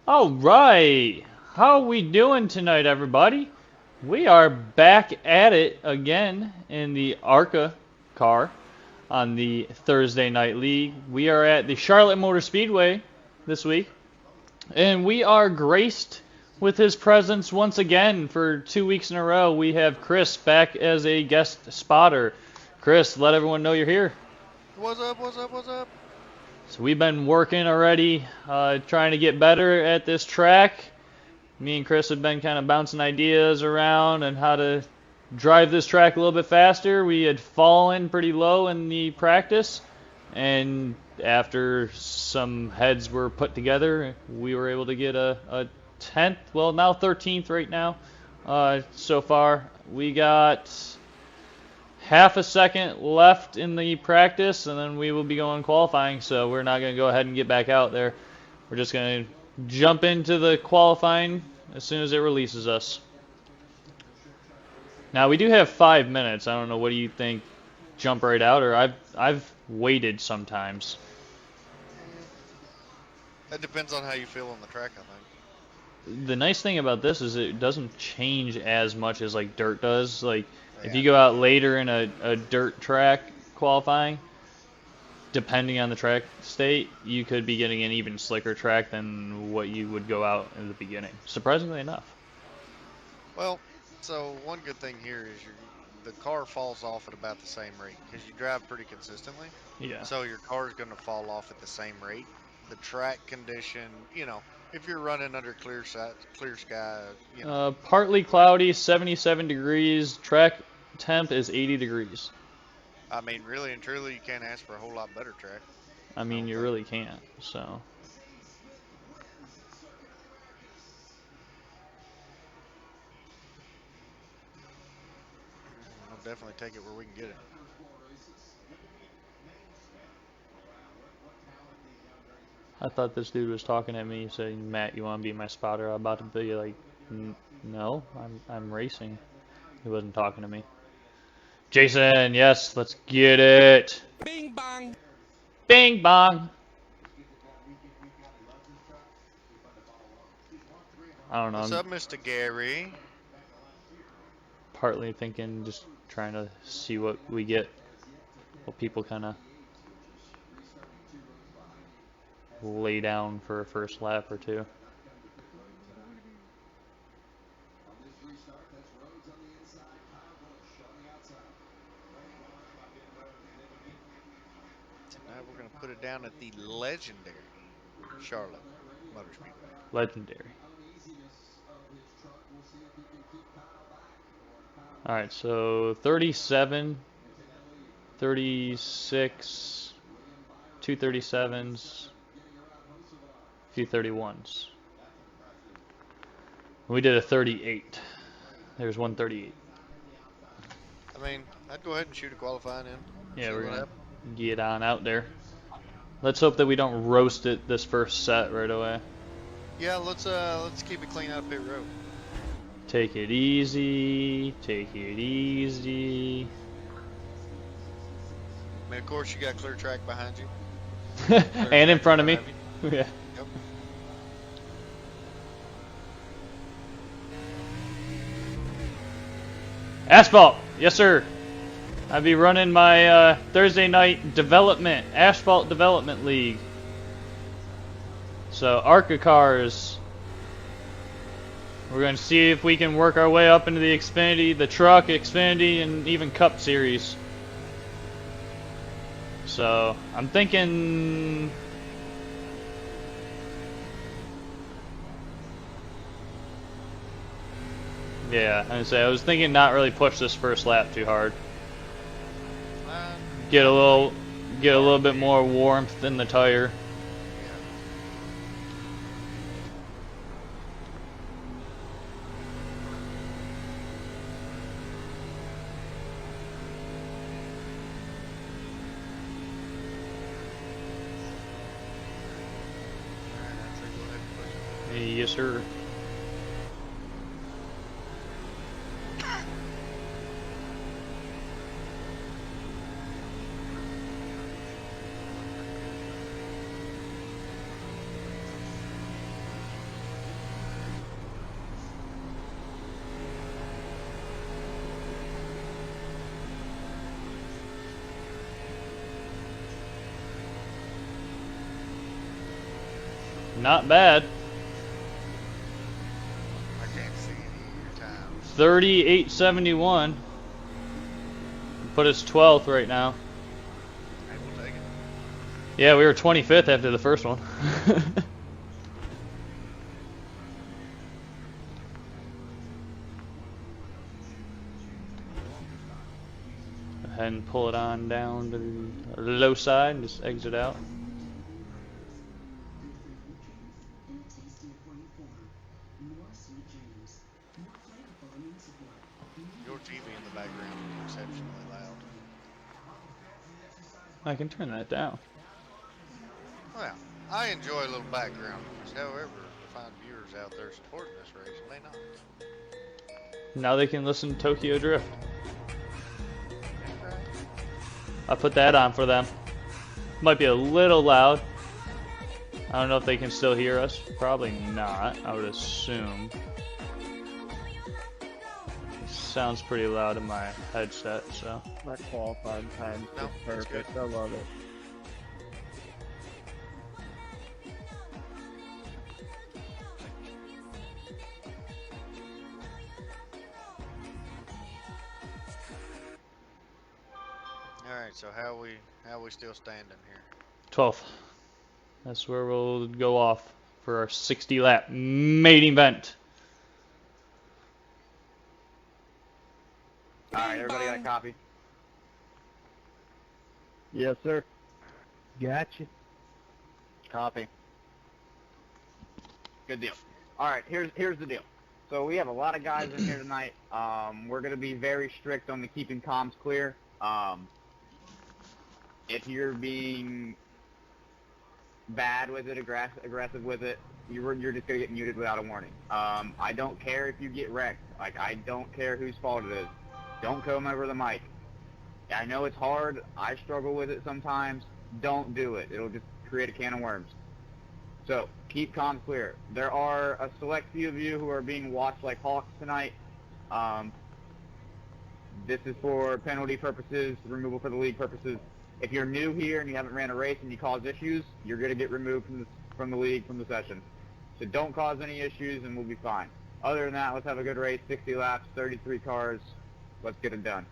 All right, how are we doing tonight, everybody? We are back at it again in the ARCA car on the Thursday Night League. We are at the Charlotte Motor Speedway this week, and we are graced with his presence once again for 2 weeks in a row. We have Chris back as a guest spotter. Chris, let everyone know you're here. What's up, what's up, what's up? So we've been working already, trying to get better at this track. Me and Chris have been kind of bouncing ideas around and how to drive this track a little bit faster. We had fallen pretty low in the practice, and after some heads were put together, we were able to get a 10th, well now 13th right now so far. We got half a second left in the practice, and then we will be going qualifying, so we're not going to go ahead and get back out there. We're just going to jump into the qualifying as soon as it releases us. Now, we do have 5 minutes. I don't know, what do you think? Jump right out, or I've waited sometimes. That depends on how you feel on the track, I think. The nice thing about this is it doesn't change as much as like dirt does. Like, Yeah. if you go out later in a dirt track qualifying, depending on the track state, you could be getting an even slicker track than what you would go out in the beginning. Surprisingly enough. Well, so one good thing here is the car falls off at about the same rate because you drive pretty consistently. Yeah. So your car is going to fall off at the same rate. The track condition, if you're running under clear sky, Partly cloudy, 77 degrees. Track temp is 80 degrees. I mean, really and truly, you can't ask for a whole lot better track. I mean, you really can't. So. I'll definitely take it where we can get it. I thought this dude was talking at me, saying, "Matt, you want to be my spotter?" I'm about to be like, "No, I'm racing." He wasn't talking to me. Jason, yes, let's get it. Bing bong. Bing bong. I don't know. What's up, Mr. Gary? Partly thinking, just trying to see what we get, what people kind of lay down for a first lap or two. Tonight we're going to put it down at the legendary Charlotte Motor Speedway. Legendary. Alright, so 37, 36, 237s, a few 31s. We did a 38. There's 138. I mean, I'd go ahead and shoot a qualifying in. Yeah, we're going to get on out there. Let's hope that we don't roast it this first set right away. Yeah, let's keep it clean out of pit road. Take it easy. Take it easy. I mean, of course, you got clear track behind you. And in front of me. Yeah. Yep. Asphalt. Yes, sir. I'll be running my Thursday night asphalt development league. So ARCA cars. We're going to see if we can work our way up into the Xfinity, the Truck, Xfinity, and even Cup Series. So I'm thinking. Yeah, I was thinking not really push this first lap too hard. Get a little bit more warmth in the tire. Yes, sir. Not bad. I can't see any of your times. 38.71. Put us 12th right now. Hey, we'll take it. Yeah, we were 25th after the first one. Go ahead and pull it on down to the low side and just exit out. Your TV in the background is exceptionally loud. I can turn that down. Well, I enjoy a little background noise. However, the fine viewers out there supporting this race may not. Now they can listen to Tokyo Drift. I put that on for them. Might be a little loud. I don't know if they can still hear us. Probably not, I would assume. Sounds pretty loud in my headset, so. My qualifying time's No, just that's perfect. good. I love it. Alright, so how we still standing here? 12th. That's where we'll go off for our 60 lap main event. Alright, everybody got a copy? Yes, sir. Gotcha. Copy. Good deal. Alright, here's the deal. So we have a lot of guys in here tonight. We're going to be very strict on the keeping comms clear. If you're being bad with it, aggressive with it, you're just going to get muted without a warning. I don't care if you get wrecked. Like, I don't care whose fault it is. Don't come over the mic. I know it's hard. I struggle with it sometimes. Don't do it. It'll just create a can of worms. So, keep comms clear. There are a select few of you who are being watched like hawks tonight. This is for penalty purposes, removal for the league purposes. If you're new here and you haven't ran a race and you cause issues, you're going to get removed from the league, from the session. So don't cause any issues and we'll be fine. Other than that, let's have a good race. 60 laps, 33 cars. Let's get it done.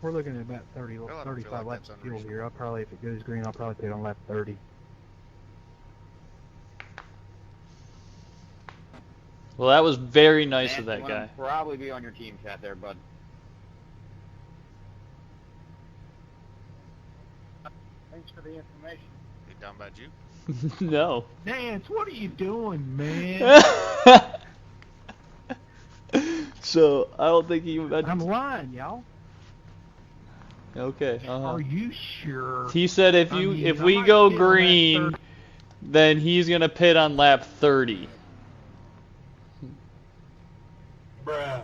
We're looking at about 30, Well, I don't feel 35 like laps that's of fuel unreasonable. here. I'll probably, if it goes green, I'll probably put it on lap 30. Well, that was very nice And of that you guy. wanna probably be on your team chat there, bud. Thanks for the information. You talking about you? No. Nance, what are you doing, man? So, I don't think he meant... I'm lying, y'all. Okay, Are you sure? He said if I you mean, if I we might go be on lap green, 30. then he's gonna pit on lap 30. Bruh.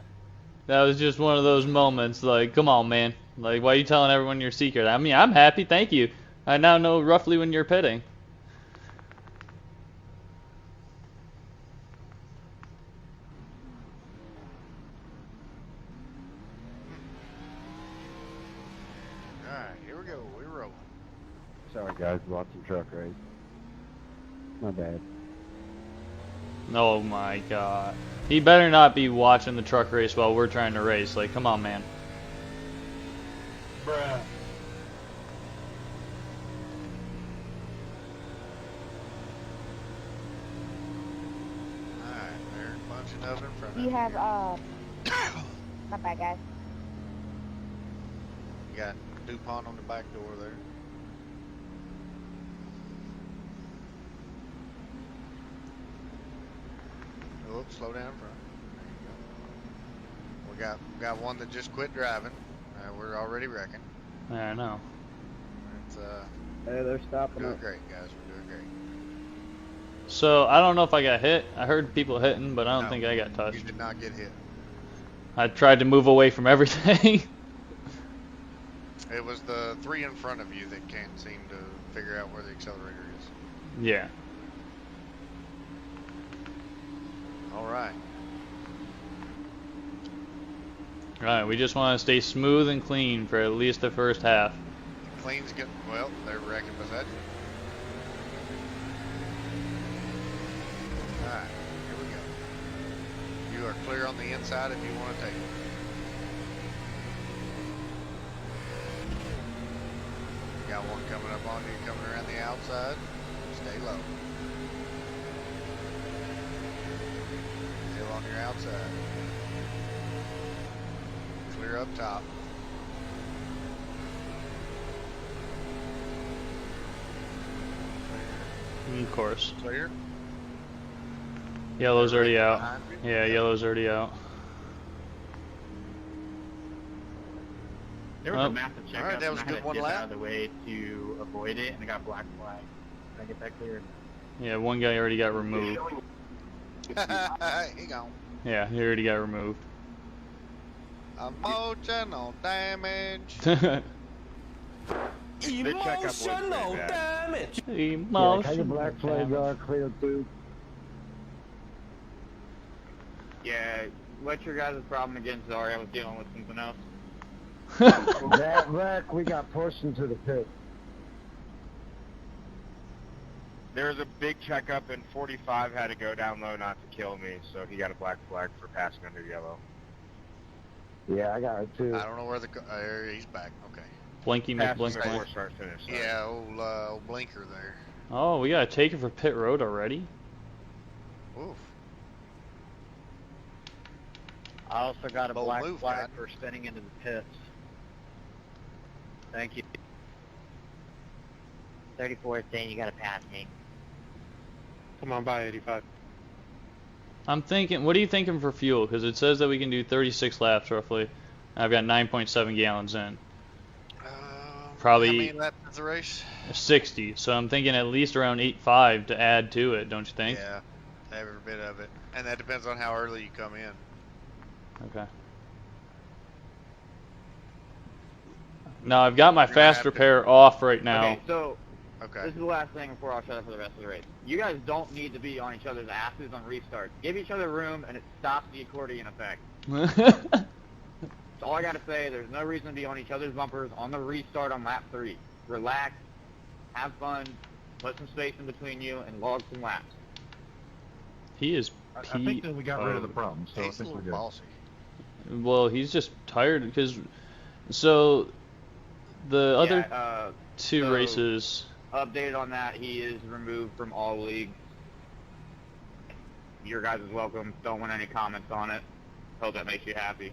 That was just one of those moments. Like, come on, man. Like, why are you telling everyone your secret? I mean, I'm happy. Thank you. I now know roughly when you're pitting. Alright, here we go. We're rolling. Sorry guys, watching truck race. My bad. Oh my god. He better not be watching the truck race while we're trying to race. Like, come on, man. Bruh. Alright, they're bunching up in front Do of you you. have, not bad, guys. You got DuPont on the back door there. Oh, slow down in front. There you go. We got one that just quit driving. We're already wrecking. I know. It's Hey, they're stopping doing it. great, guys. We're doing great. So, I don't know if I got hit. I heard people hitting, but I don't No, think I got You touched. did not get hit. I tried to move away from everything. It was the three in front of you that can't seem to figure out where the accelerator is. Yeah. All right. Right, we just want to stay smooth and clean for at least the first half. Clean's getting, well, they're wrecking beside you. Alright, here we go. You are clear on the inside if you want to take it. Got one coming up on you, coming around the outside. Stay low. Still on your outside. Clear up top. Of course. Clear. Yellow's already out. Behind you. Yeah, yellow's already out. There was Oh. a massive checkup, Alright, that was a and I good had one to dip lap. out of the way to avoid it, and I got black flag. Did I get that cleared? Yeah, one guy already got removed. He gone. Yeah, he already got removed. Emotional damage. Emotional damage. Yeah, kind of black flag are clear too. Yeah, what's your guys' problem again? Sorry, I was dealing with something else. That wreck, we got pushed into the pit. There was a big checkup, and 45 had to go down low not to kill me, so he got a black flag for passing under yellow. Yeah, I got it too. I don't know where the he's back. Okay. Blinky Passing McBlink. before start finish. Sorry. Yeah, old blinker there. Oh, we gotta take it for pit road already? Oof. I also got a Bold black move, flag Pat. for spinning into the pits. Thank you. 34 saying you gotta pass me. Come on by 85. I'm thinking, what are you thinking for fuel? Because it says that we can do 36 laps roughly. I've got 9.7 gallons in. Probably- How many laps is the race? 60, so I'm thinking at least around 8.5 to add to it, don't you think? Yeah, every bit of it. And that depends on how early you come in. Okay. Now I've got my You're gonna fast have to- repair off right now. Okay, so Okay. this is the last thing before I'll shut up for the rest of the race. You guys don't need to be on each other's asses on restarts. Give each other room, and it stops the accordion effect. That's all I gotta say. There's no reason to be on each other's bumpers on the restart on lap 3. Relax, have fun, put some space in between you, and log some laps. He is I think that we got rid of the problem, so I He's a think we're little good. bossy. Well, he's just tired because. So, the other Yeah, two so- races. updated on that, he is removed from all leagues. Your guys is welcome. Don't want any comments on it. Hope that makes you happy.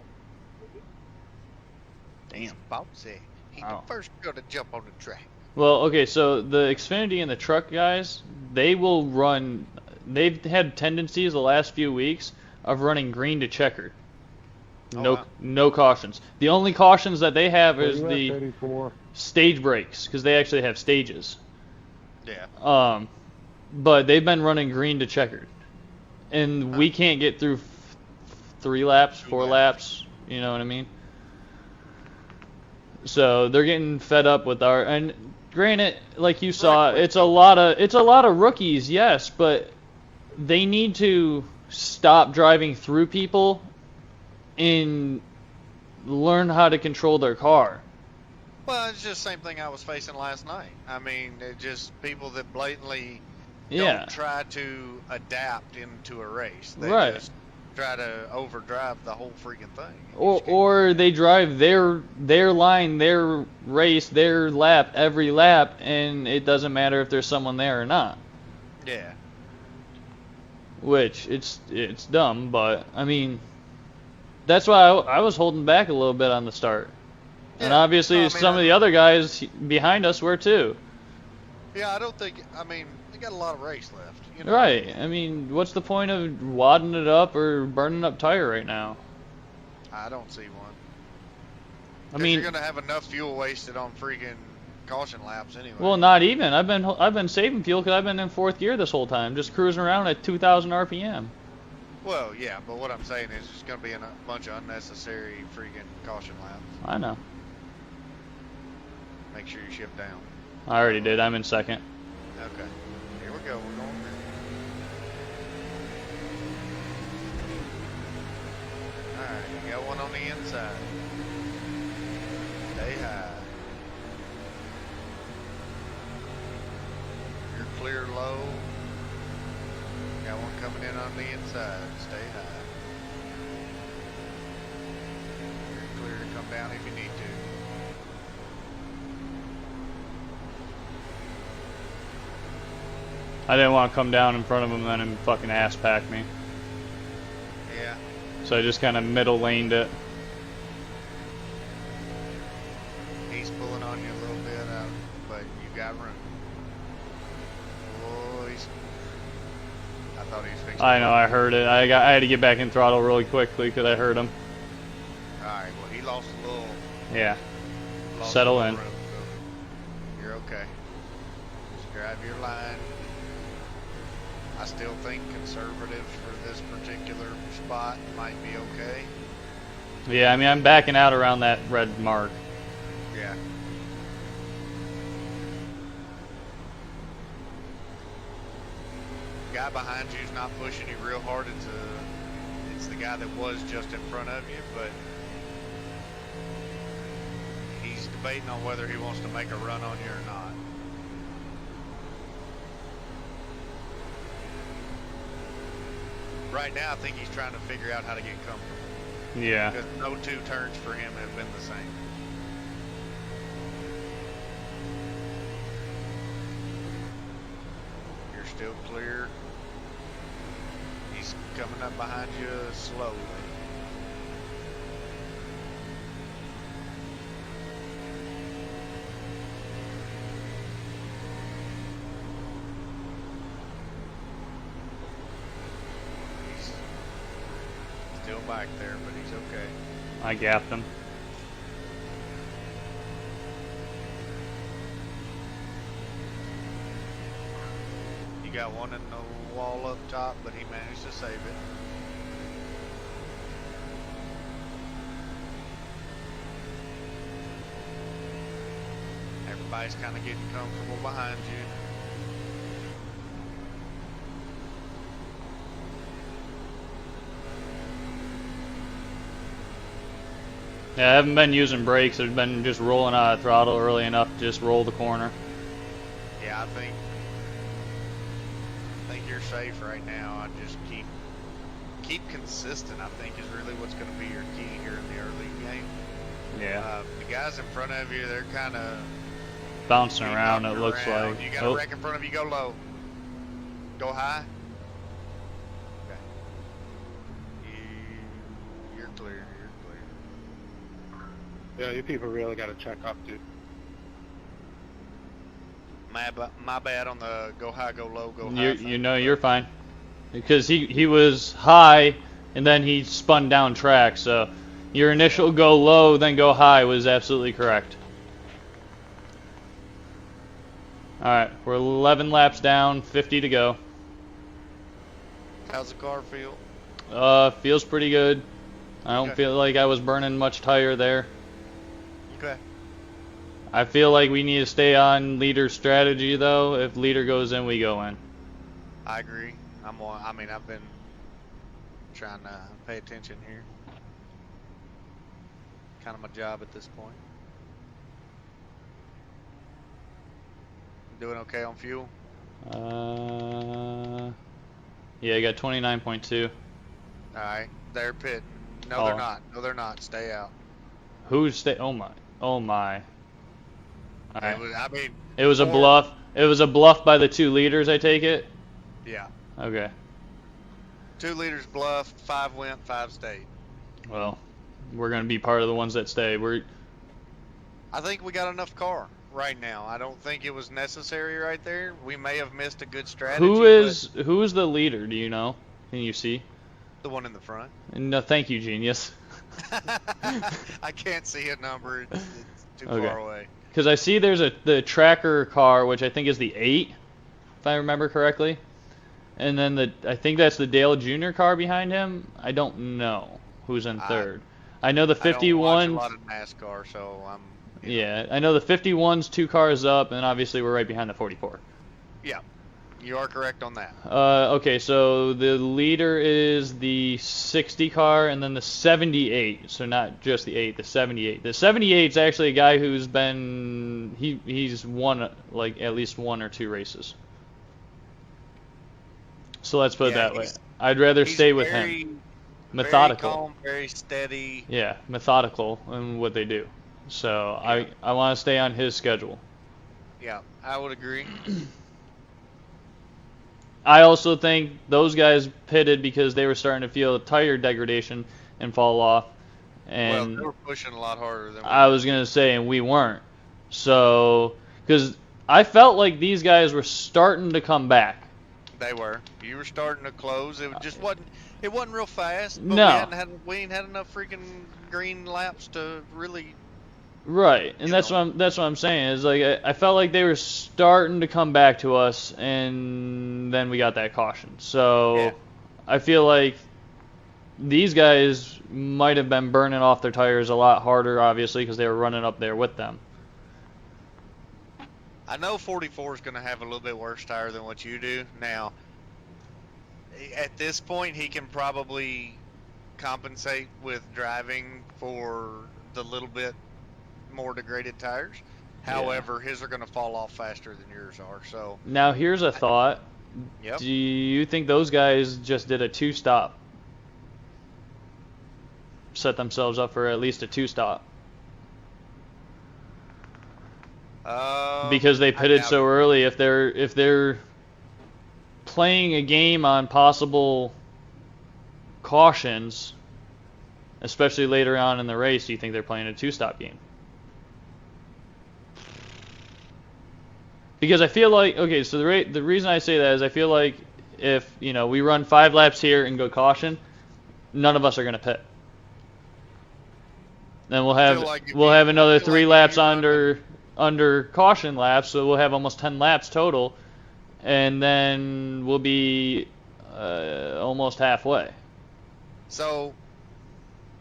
He's bossy. He's Oh. the first girl to jump on the track. Well, okay, so the Xfinity and the truck guys, they will run. They've had tendencies the last few weeks of running green to checkered. Oh, No, wow. no cautions. The only cautions that they have is Where you at, the 34? stage breaks because they actually have stages. Yeah. But they've been running green to checkered, and we can't get through 3 laps, 4 laps. You know what I mean? So they're getting fed up with our. And granted, like you saw, it's a lot of rookies, yes, but they need to stop driving through people and learn how to control their car. Well, it's just the same thing I was facing last night. I mean, it's just people that blatantly Yeah. don't try to adapt into a race. They Right. just try to overdrive the whole freaking thing. Or they drive their line, their race, their lap every lap, and it doesn't matter if there's someone there or not. Yeah. Which it's dumb, but I mean, that's why I was holding back a little bit on the start. And Yeah, obviously no, I mean, some of the other guys behind us were too. Yeah, I don't think. I mean, they got a lot of race left. You know? Right. I mean, what's the point of wadding it up or burning up tire right now? I don't see one. I 'Cause mean, you're gonna have enough fuel wasted on freaking caution laps anyway. well, not even. I've been saving fuel because I've been in 4th gear this whole time, just cruising around at 2,000 RPM. Well, yeah, but what I'm saying is it's gonna be a bunch of unnecessary freaking caution laps. I know. Make sure you shift down. I already did. I'm in 2nd. Okay. Here we go. We're going there. Alright, you got one on the inside. Stay high. You're clear low. Got one coming in on the inside. Stay high. You're clear to come down if you need to. I didn't want to come down in front of him then and fucking ass pack me. Yeah. So I just kind of middle laned it. He's pulling on you a little bit, but you got room. Oh, I thought he was fixing. I know, I heard it. I had to get back in throttle really quickly because I heard him. Alright, well he lost a little. Yeah. Lost Settle a in. little room, so you're okay. Just drive your line. I still think conservative for this particular spot might be okay. Yeah, I mean, I'm backing out around that red mark. Yeah. Guy behind you's not pushing you real hard. It's the guy that was just in front of you, but he's debating on whether he wants to make a run on you or not. Right now, I think he's trying to figure out how to get comfortable. Yeah. Because no two turns for him have been the same. You're still clear. He's coming up behind you slowly. Still back there, but he's okay. I gapped him. You got one in the wall up top, but he managed to save it. Everybody's kind of getting comfortable behind you. Yeah, I haven't been using brakes. I've been just rolling out of throttle early enough to just roll the corner. Yeah, I think you're safe right now. I just keep consistent, I think, is really what's going to be your key here in the early game. Yeah. The guys in front of you, they're kind of bouncing around, it looks like. You got a wreck in front of you, go low. Go high. Okay. You're clear. Yeah, you people really got to check up, dude. My bad on the go high, go low, go high. You know, you're fine. Because he was high, and then he spun down track, so your initial go low, then go high was absolutely correct. Alright, we're 11 laps down, 50 to go. How's the car feel? Feels pretty good. I don't feel like I was burning much tire there. Okay. I feel like we need to stay on leader's strategy, though. If leader goes in, we go in. I agree. I've been trying to pay attention here. Kind of my job at this point. Doing okay on fuel? Yeah, I got 29.2. Alright, they're pitting. No, they're not. No, they're not. Stay out. Who's stay? Oh my. Oh my. Alright. It was a four. bluff. It was a bluff by the 2 leaders, I take it? Yeah. Okay. 2 leaders bluffed, 5 went, 5 stayed. Well, we're going to be part of the ones that stay. I think we got enough car right now. I don't think it was necessary right there. We may have missed a good strategy. Who is the leader, do you know? Can you see? The one in the front. No, thank you, genius. I can't see a number. It's too far away. Because I see there's the tracker car, which I think is the 8, if I remember correctly. And then I think that's the Dale Jr. car behind him. I don't know who's in third. I know the 51. I don't watch a lot of NASCAR, so I'm. Yeah, I know the 51's 2 cars up, and obviously we're right behind the 44. Yeah, you are correct on that. Okay, so the leader is the 60 car, and then the 78. So not just the 8, the 78. The 78 is actually a guy who's been he's won like at least 1 or 2 races. So let's put it Yeah, that way. I'd rather stay with him. Methodical. Very calm, very steady. Yeah, methodical in what they do. So Yeah. I want to stay on his schedule. Yeah, I would agree. I also think those guys pitted because they were starting to feel tire degradation and fall off. Well, And they were pushing a lot harder than we I were. was going to say, and we weren't. So, because I felt like these guys were starting to come back. They were. You were starting to close. It just wasn't. It wasn't real fast. But No. we ain't had enough freaking green laps to really. Right, and that's what I'm saying. Is like I felt like they were starting to come back to us, and then we got that caution. So Yeah. I feel like these guys might have been burning off their tires a lot harder, obviously, because they were running up there with them. I know 44 is going to have a little bit worse tire than what you do. Now, at this point, he can probably compensate with driving for the little bit more degraded tires. However, his are going to fall off faster than yours are. So Now here's a thought. Yep. Do you think those guys just did a two-stop? Set themselves up for at least a two-stop? Because they pitted so early. If they're playing a game on possible cautions, especially later on in the race, do you think they're playing a two-stop game? Because I feel like, okay, so the reason I say that is I feel like if, we run 5 laps here and go caution, none of us are going to pit. Then we'll have another 3 laps under caution laps, so we'll have almost 10 laps total, and then we'll be almost halfway. So,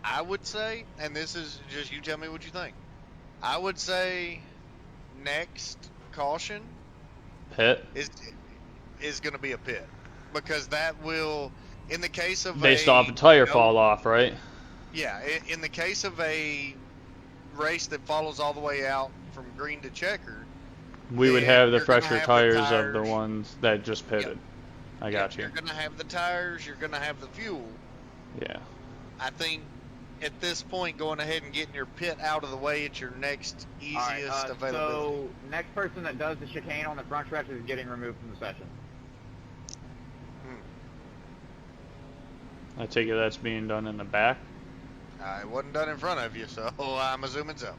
I would say, and this is just you tell me what you think. I would say next caution Pit is going to be a pit, because that will, in the case of based off a tire fall off, right? Yeah, in the case of a race that follows all the way out from green to checker, We would have the you're gonna fresher have the tires of the tires. ones that just pitted. I got you. You're going to have the tires, you're going to have the fuel. Yeah. I think at this point, going ahead and getting your pit out of the way at your next easiest availability. So, next person that does the chicane on the front stretch is getting removed from the session. I take it that's being done in the back. It wasn't done in front of you, so I'm assuming so.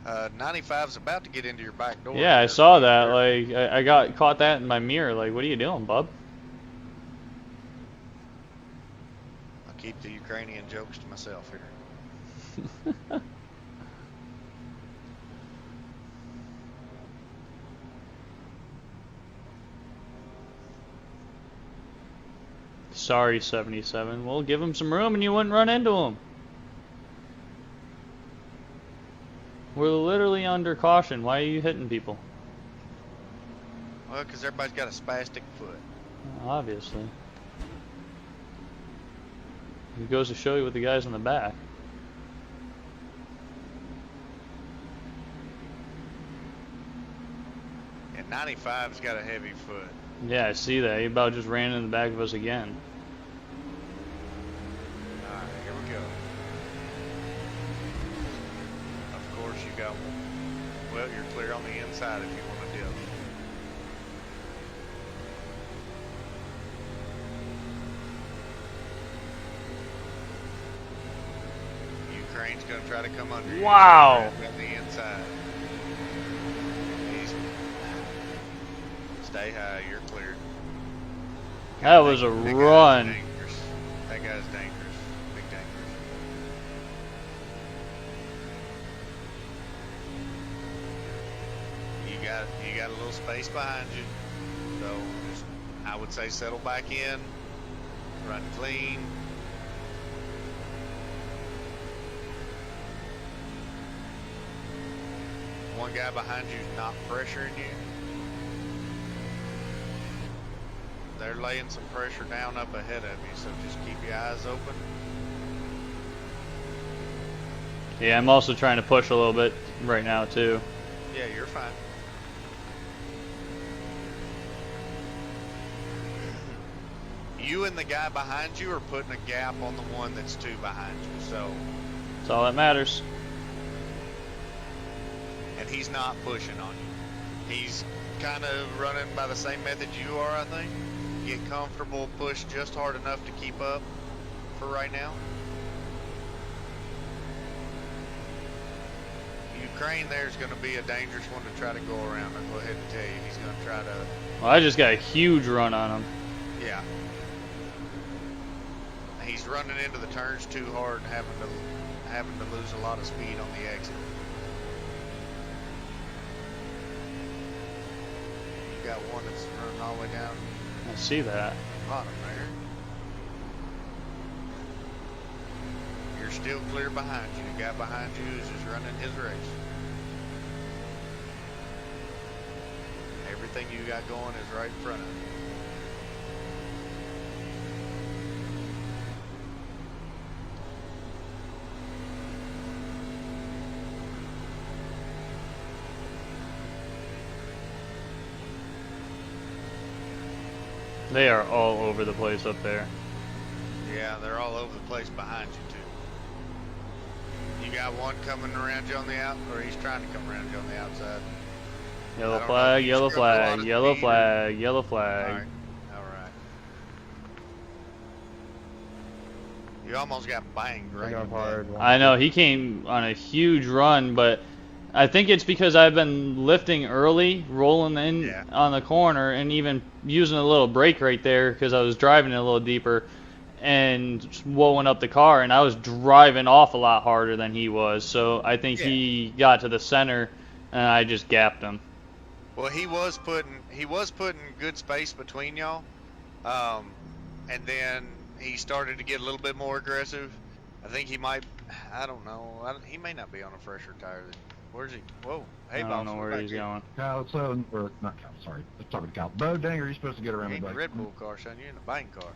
95's about to get into your back door. Yeah, I saw that. Like, I caught that in my mirror. Like, what are you doing, bub? I'll keep the Ukrainian jokes to myself here. Sorry, 77. Well, give him some room and you wouldn't run into him. We're literally under caution. Why are you hitting people? Well, because everybody's got a spastic foot. Obviously. It goes to show you with the guys in the back. And 95's got a heavy foot. Yeah, I see that. He about just ran in the back of us again. Alright, here we go. Of course you got, well, you're clear on the inside if you want to dip. Ukraine's going to try to come under you. Wow. On the inside. Easy. Stay high, you're clear. That was a That run. guy's dangerous. That guy's dangerous. Big dangerous. You got a little space behind you. So just, I would say settle back in. Run clean. One guy behind you is not pressuring you. They're laying some pressure down up ahead of you, so just keep your eyes open. Yeah, I'm also trying to push a little bit right now, too. Yeah, you're fine. you and the guy behind you are putting a gap on the one that's 2 behind you. So That's all that matters. and he's not pushing on you. He's kind of running by the same method you are, I think. Get comfortable, push just hard enough to keep up for right now. Ukraine there's going to be a dangerous one to try to go around. I'll go ahead and tell you, he's going to try to. Well, I just got a huge run on him. Yeah. He's running into the turns too hard and having to lose a lot of speed on the exit. You got one that's running all the way down I see that. the bottom there. You're still clear behind you. The guy behind you is just running his race. Everything you got going is right in front of you. They are all over the place up there. Yeah, they're all over the place behind you too. You got one coming around you on the out, or he's trying to come around you on the outside. Yellow flag, yellow flag, yellow flag, yellow All flag. right, all right. You almost got banged right in the head. I know, he came on a huge run, but I think it's because I've been lifting early, rolling in on the corner, and even using a little brake right there because I was driving it a little deeper and swollen up the car, and I was driving off a lot harder than he was. So I think he got to the center, and I just gapped him. Well, he was putting good space between y'all, and then he started to get a little bit more aggressive. I think he might. I don't know. He may not be on a fresher tire. Where's he? Whoa. Hey, I don't know where he's going. Kyle, or not Kyle, sorry. Let's talk about Kyle. Bo, dang, are you supposed to get around You the ain't back? in the Red Bull car, son. You're in the bank car.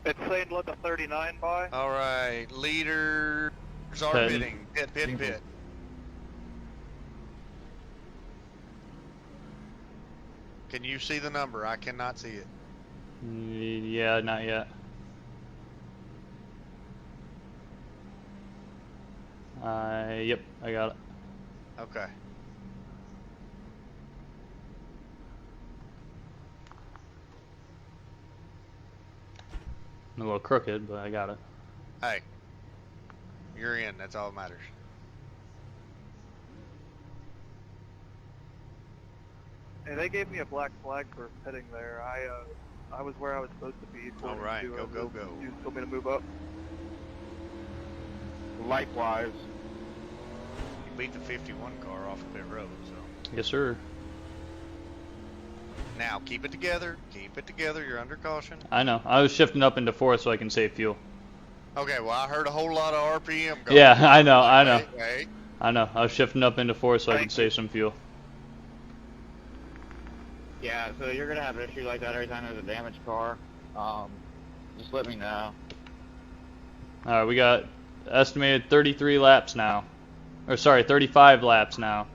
It's saying let the 39 by. All right. Leaders are Pit. pitting. Pit. Can you see the number? I cannot see it. Yeah, not yet. Yep, I got it. Okay. I'm a little crooked, but I got it. Hey. You're in. That's all that matters. Hey, they gave me a black flag for pitting there. I was where I was supposed to be. All right. Go. You told me to move up. Likewise. You beat the 51 car off of pit road, so. Yes, sir. Now, keep it together. Keep it together. You're under caution. I know. I was shifting up into fourth so I can save fuel. Okay, well, I heard a whole lot of RPM going. Yeah, I know. Wait. I know. I was shifting up into fourth so I could save some fuel. Yeah, so you're gonna have an issue like that every time there's a damaged car. Just let me know. Alright, we got estimated 33 laps now. Or sorry, 35 laps now.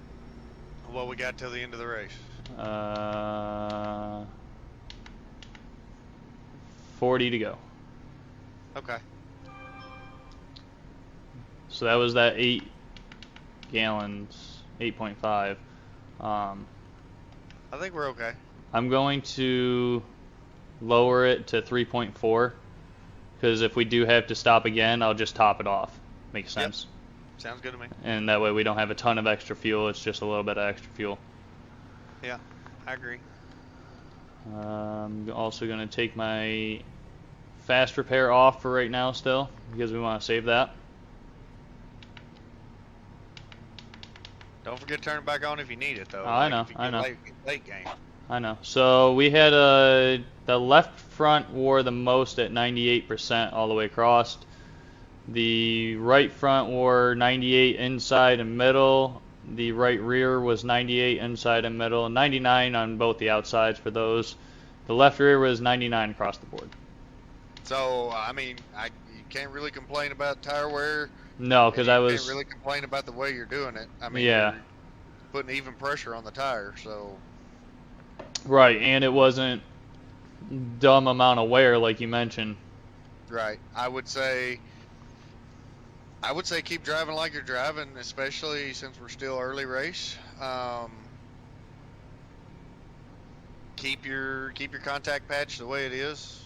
Well, we got till the end of the race. 40 to go. Okay. So that was that 8 gallons, 8.5. I think we're okay. I'm going to lower it to 3.4 because if we do have to stop again, I'll just top it off. Makes sense. Yep. Sounds good to me. And that way we don't have a ton of extra fuel. It's just a little bit of extra fuel. Yeah, I agree. I'm also going to take my fast repair off for right now still because we want to save that. Don't forget to turn it back on if you need it, though. Oh, I know. Late game. I know. So we had the left front wore the most at 98% all the way across. The right front wore 98 inside and middle. The right rear was 98 inside and middle, 99 on both the outsides for those. The left rear was 99 across the board. So, I mean, you can't really complain about tire wear. No, because I was... You can't really complain about the way you're doing it. I mean, yeah. You're putting even pressure on the tire, so... Right, and it wasn't dumb amount of wear, like you mentioned. Right. I would say keep driving like you're driving, especially since we're still early race. Keep your contact patch the way it is.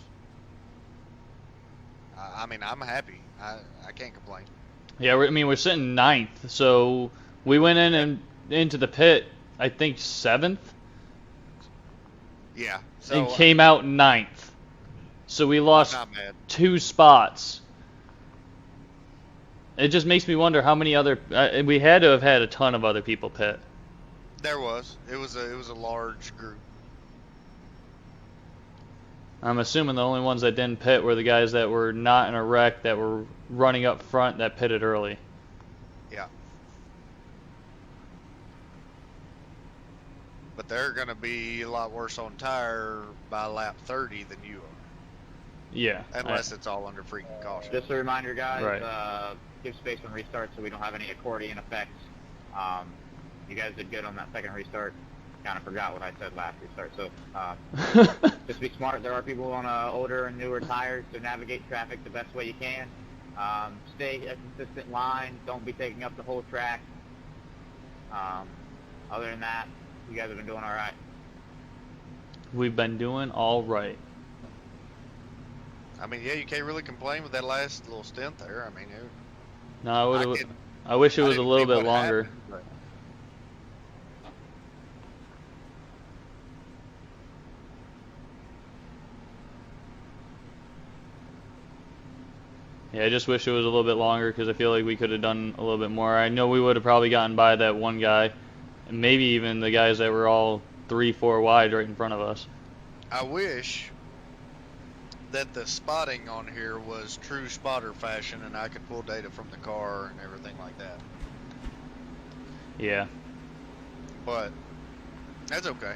I mean, I'm happy. I can't complain. Yeah, I mean, we're sitting 9th, so we went in and into the pit, I think 7th. Yeah. So, and came out 9th. So we lost not bad. 2 spots. It just makes me wonder how many other we had to have had a ton of other people pit. There was. It was a large group. I'm assuming the only ones that didn't pit were the guys that were not in a wreck, that were running up front, that pitted early. Yeah. But they're going to be a lot worse on tire by lap 30 than you are. Yeah. Unless it's all under freaking caution. Just a reminder, guys, Right. Give space on restart so we don't have any accordion effects. You guys did good on that second restart. Kind of forgot what I said last restart. So just be smart. There are people on older and newer tires, so navigate traffic the best way you can. Stay a consistent line. Don't be taking up the whole track. Other than that, you guys have been doing all right. We've been doing all right. I mean, yeah, you can't really complain with that last little stint there. I mean, No, I wish it was a little bit longer. Happened, Yeah, I just wish it was a little bit longer because I feel like we could have done a little bit more. I know we would have probably gotten by that one guy, and maybe even the guys that were all 3-4 wide right in front of us. I wish that the spotting on here was true spotter fashion and I could pull data from the car and everything like that. Yeah. But that's okay.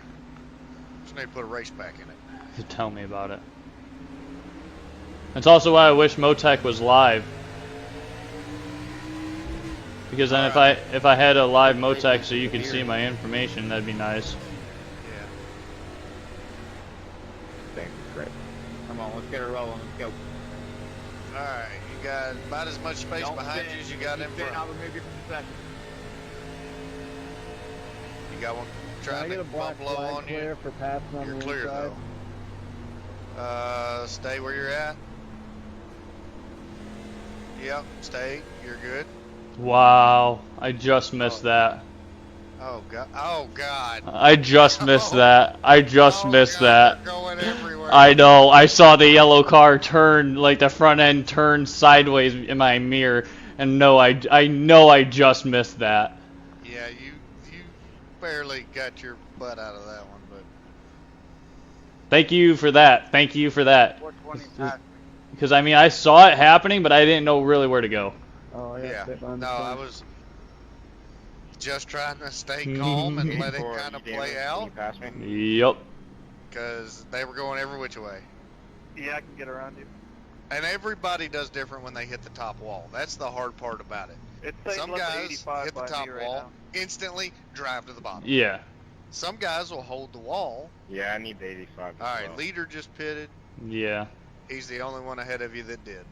Just need to put a race pack in it. Tell me about it. That's also why I wish Motec was live. Because then if I had a live Motec so you could see my information, that'd be nice. Yeah. Thanks, great. Come on, let's get her rolling. Let's go. Alright, you got about as much space behind you as you got in front. I'll remove you from the session. You got one Can I trying get to a black bump low flag on clear you? for passing on You're the clear inside? though. Stay where you're at. Yep, stay. You're good. Wow, I just missed that. Oh god. Oh god. I just missed that. I just missed God, that. you're going everywhere. I know. I saw the yellow car turn, like the front end turn sideways in my mirror, and no, I know I just missed that. Yeah, you barely got your butt out of that one, but Thank you for that. Thank you for that. 420 Because I mean, I saw it happening, but I didn't know really where to go. Oh, yeah. sit behind the No, I fence. was just trying to stay calm and let it Before kind of you play damage when out you pass me. Yup. because they were going every which way. Yeah, I can get around you. And everybody does different when they hit the top wall. That's the hard part about it. It's saying Some left guys 85 hit the by top me right wall, now. instantly drive to the bottom. Yeah. Some guys will hold the wall. Yeah, I need the 85 as All right, well. leader just pitted. Yeah. He's the only one ahead of you that did.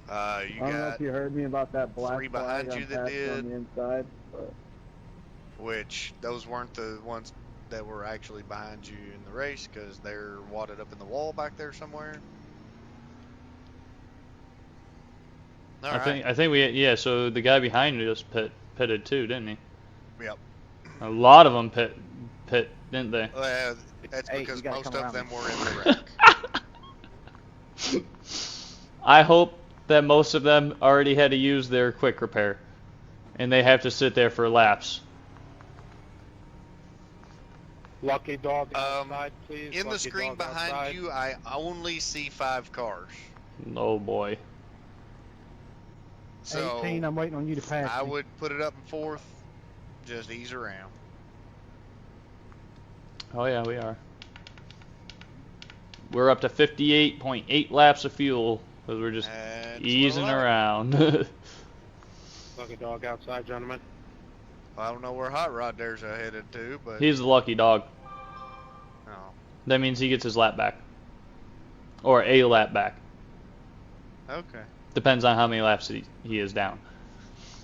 You I don't know got if you heard me about that black three flag behind you on that passing did. on the inside. But which those weren't the ones that were actually behind you in the race because they're wadded up in the wall back there somewhere. All right. I think we so the guy behind me just pitted too, didn't he? Yep. A lot of them pit, didn't they? That's Hey, because you gotta most come of around them me. were in the wreck. I hope that most of them already had to use their quick repair, and they have to sit there for laps. Lucky dog outside, please. In the Lucky screen dog behind outside. you, I only see 5 cars. Oh boy. So 18, I'm waiting on you to pass I me. would put it up in 4th. Just ease around. Oh yeah, we are. We're up to 58.8 laps of fuel because we're just That's easing what I like. around. Lucky dog outside, gentlemen. I don't know where Hot Rod there's headed to, but He's the lucky dog. oh. That means he gets his lap back. Or a lap back. Okay. Depends on how many laps he is down.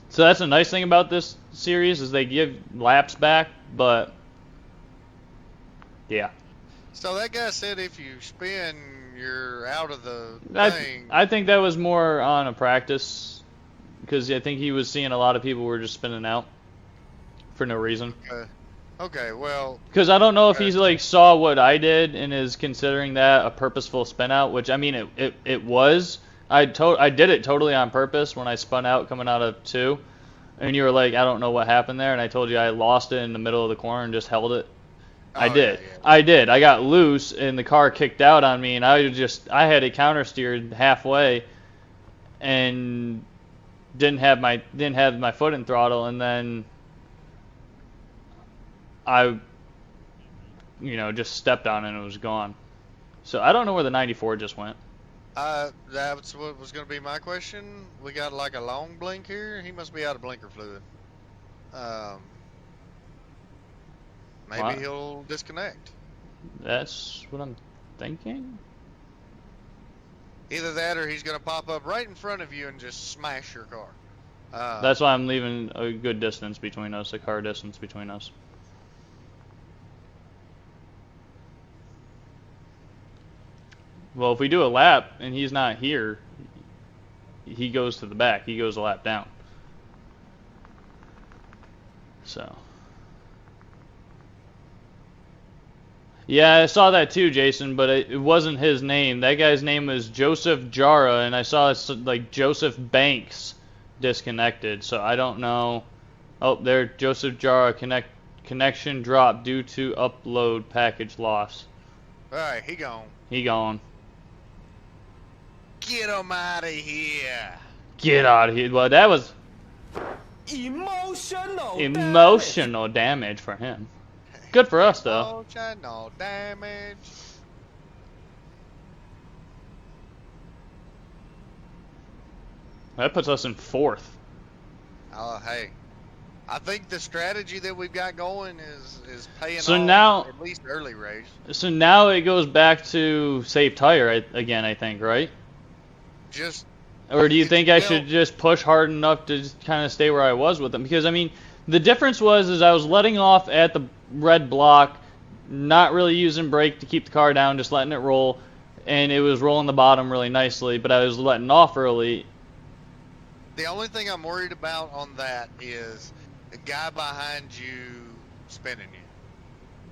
So that's a nice thing about this series is they give laps back, but yeah. So that guy said if you spin, you're out of the thing. I think that was more on a practice because I think he was seeing a lot of people were just spinning out for no reason. Okay, well. Because I don't know if he's like saw what I did and is considering that a purposeful spin out, which I mean it was. I did it totally on purpose when I spun out coming out of 2, and you were like, I don't know what happened there, and I told you I lost it in the middle of the corner and just held it. Oh, I did. Yeah, yeah. I did. I got loose and the car kicked out on me, and I had it counter steered halfway, and didn't have my foot in throttle, and then I just stepped on it and it was gone. So I don't know where the 94 just went. That's what was going to be my question. We got like a long blink here. He must be out of blinker fluid. Maybe What? he'll disconnect. That's what I'm thinking. Either that or he's going to pop up right in front of you and just smash your car. That's why I'm leaving a good distance between us, a car distance between us. Well, if we do a lap and he's not here, he goes to the back. He goes a lap down. So. Yeah, I saw that too, Jason, but it wasn't his name. That guy's name was Joseph Jara, and I saw it's like Joseph Banks disconnected. So I don't know. Oh, there, Joseph Jara connection dropped due to upload package loss. All right, he gone. He gone. Get him out of here. Get out of here. Well, that was emotional damage for him. Good for us, though. Emotional damage. That puts us in 4th. Oh, hey. I think the strategy that we've got going is paying So off, now, at least early race. So now it goes back to safe tire again, I think, right? Just. Or do you think I should just push hard enough to just kind of stay where I was with them? Because, I mean, the difference was I was letting off at the red block, not really using brake to keep the car down, just letting it roll, and it was rolling the bottom really nicely, but I was letting off early. The only thing I'm worried about on that is the guy behind you spinning you.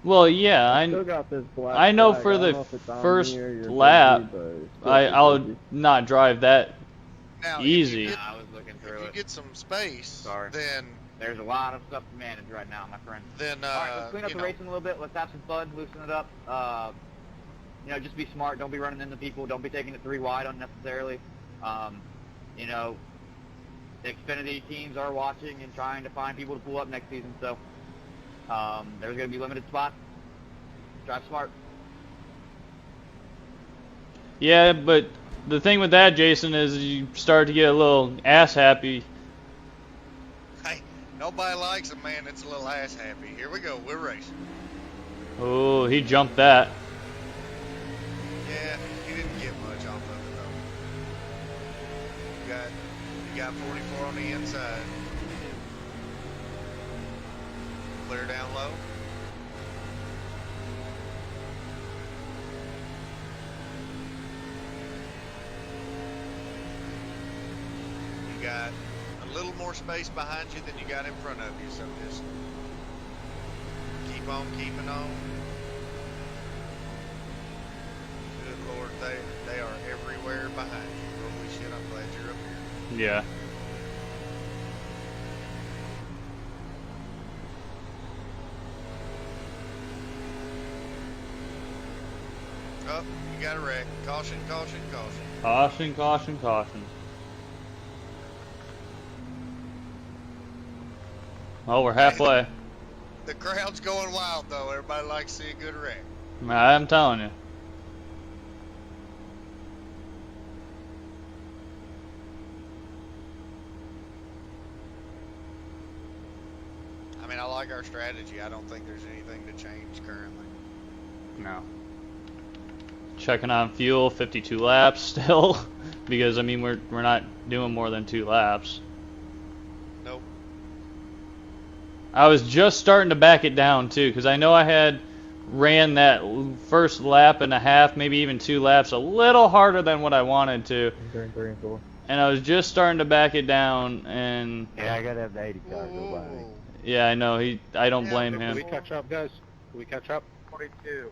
Well, yeah, I know flag. for the know if it's on first me or you're lap, busy, but it's still I'll busy. not drive that Now, easy. I was looking through If you it. get some space, Sorry. then There's a lot of stuff to manage right now, my friend. then All right, let's clean up you the know, racing a little bit. Let's have some fun, loosen it up. Just be smart. Don't be running into people. Don't be taking it 3 wide unnecessarily. The Xfinity teams are watching and trying to find people to pull up next season. So there's going to be limited spots. Drive smart. Yeah, but the thing with that, Jason, is you start to get a little ass happy. hey, nobody likes a man that's a little ass happy. Here we go. We're racing. Oh, he jumped that. Yeah, he didn't get much off of it though. You got 44 on the inside. Clear down low. You got a little more space behind you than you got in front of you, so just keep on keeping on. Good Lord, they are everywhere behind you. Holy shit, I'm glad you're up here. Yeah. Oh, you got a wreck. Caution, caution, caution. Caution, caution, caution. Oh, we're halfway. The crowd's going wild, though. Everybody likes to see a good wreck. I'm telling you. I mean, I like our strategy. I don't think there's anything to change currently. No. checking on fuel, 52 laps still, because I mean we're not doing more than 2 laps. Nope. I was just starting to back it down too, because I know I had ran that first lap and a half, maybe even 2 laps, a little harder than what I wanted to. Turn 3 and 4. And I was just starting to back it down, and Yeah, I gotta have the 80 car go by me. yeah, I know I don't blame Can him. we catch up, guys? Can we catch up? 42.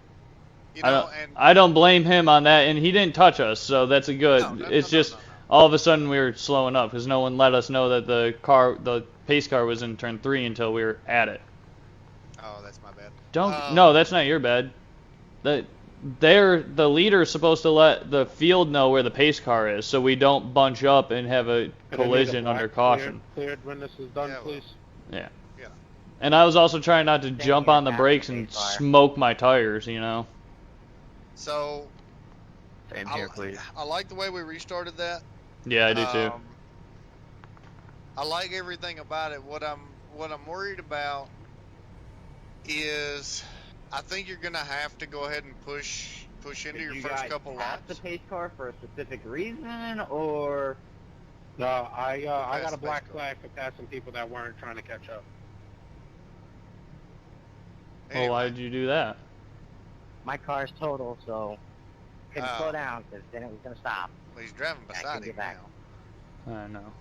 You know, I don't blame him on that, and he didn't touch us, so that's a good. It's just all of a sudden we were slowing up because no one let us know that the pace car was in turn 3 until we were at it. Oh, that's my bad. No, that's not your bad. The leader is supposed to let the field know where the pace car is, so we don't bunch up and have a collision under caution. Cleared when this is done, please. Yeah. Yeah. And I was also trying not to Thank jump you, on the Captain brakes and Pace Car. smoke my tires, you know. So Same here, please. I like the way we restarted that. Yeah, I do too. I like everything about it. What I'm worried about is I think you're gonna have to go ahead and push into your Did you first guys couple pass laps. the pace car for a specific reason, or No, I Pass got the a black pace car. flag for passing people that weren't trying to catch up. Well, why did you do that? My car's total, so couldn't Oh. slow down because then it was gonna stop. Well, he's driving I beside can get him back. now. I know.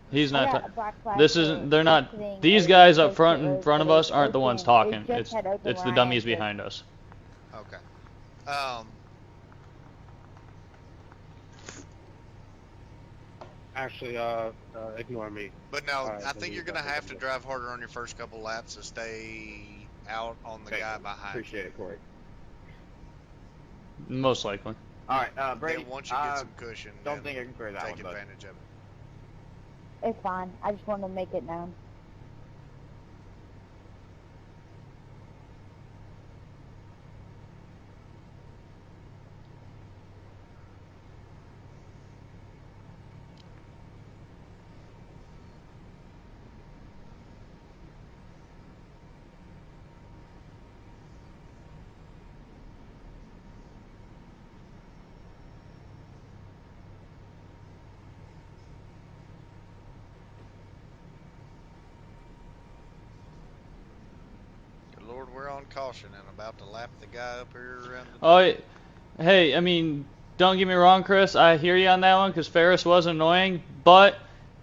He's I not. got a black flag This for isn't. They're not. exiting These a guys up exit in road, front of but us aren't the ones it talking. just It's had open the where I dummies entered. behind us. Okay. Actually, ignore me. But no, Alright, I then think you you're gonna got have the to drive harder on your first couple laps to stay out on the Thank guy you. behind. Appreciate it, Corey. Most likely. All right, Brady. Then once you get some cushion, Don't then think I can clear that take one, bud. advantage of it. It's fine. I just wanted to make it known. Good Lord, we're on caution and about to lap the guy up here around the. Oh, hey, I mean, don't get me wrong, Chris. I hear you on that one because Ferris was annoying, but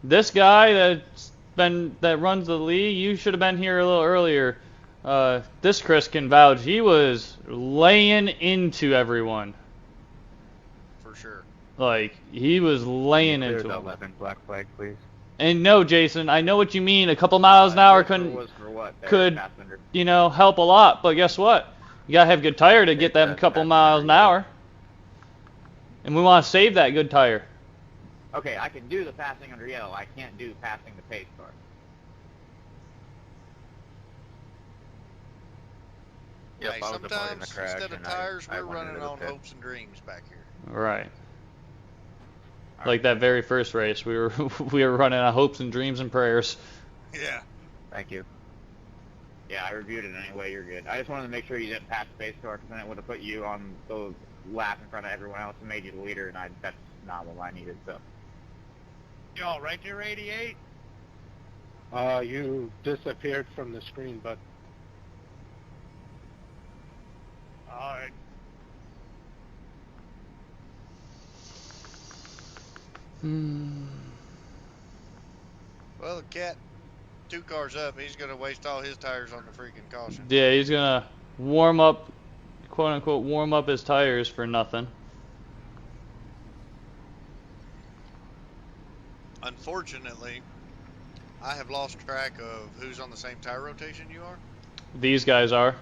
this guy that runs the league, you should have been here a little earlier. This Chris can vouch. He was laying into everyone. For sure. Like he was laying Clear into that them. weapon, black flag, please. And no, Jason, I know what you mean. A couple miles an hour couldn't. Was for what? There, could- passenger. You know, help a lot. But guess what? You gotta have good tire to get them couple miles an hour. And we want to save that good tire. Okay, I can do the passing under yellow. I can't do passing the pace car. Yep, Hey, I was avoiding the sometimes crash, instead of and tires, I we're went running into the on pit. hopes and dreams back here. Right. Like that very first race, we were we were running on hopes and dreams and prayers. Yeah. Thank you. Yeah, I reviewed it anyway. You're good. I just wanted to make sure you didn't pass the pace car, because then it would have put you on the lap in front of everyone else and made you the leader, and that's not what I needed. So. Y'all right there, 88? You disappeared from the screen, but. Alright. Well, the cat, 2 cars up, he's gonna waste all his tires on the freaking caution. Yeah, he's gonna warm up, quote unquote, warm up his tires for nothing. Unfortunately, I have lost track of who's on the same tire rotation you are. These guys are.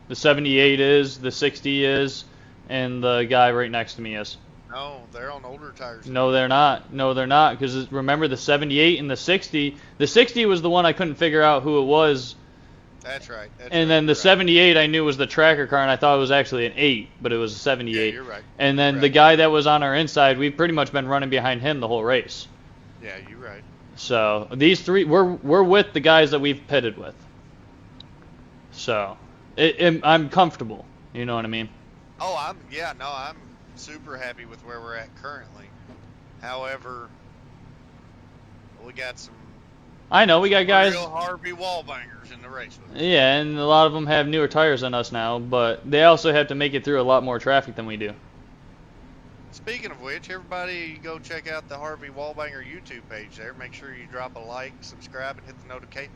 The 78 is, the 60 is, and the guy right next to me is. No, they're on older tires. No, they're not. No, they're not. Because remember the 78 and the 60. The 60 was the one I couldn't figure out who it was. That's right. And then the 78 I knew was the tracker car, and I thought it was actually an 8, but it was a 78. Yeah, you're right. And then You're the right. guy that was on our inside, we've pretty much been running behind him the whole race. Yeah, you're right. So these three, we're with the guys that we've pitted with. So I'm comfortable. You know what I mean? Oh, I'm super happy with where we're at currently. However, we got some I know, we got guys. real Harvey wallbangers in the race with us. Yeah, and a lot of them have newer tires than us now, but they also have to make it through a lot more traffic than we do. Speaking of which, everybody go check out the Harvey Wallbanger YouTube page there. Make sure you drop a like, subscribe, and hit the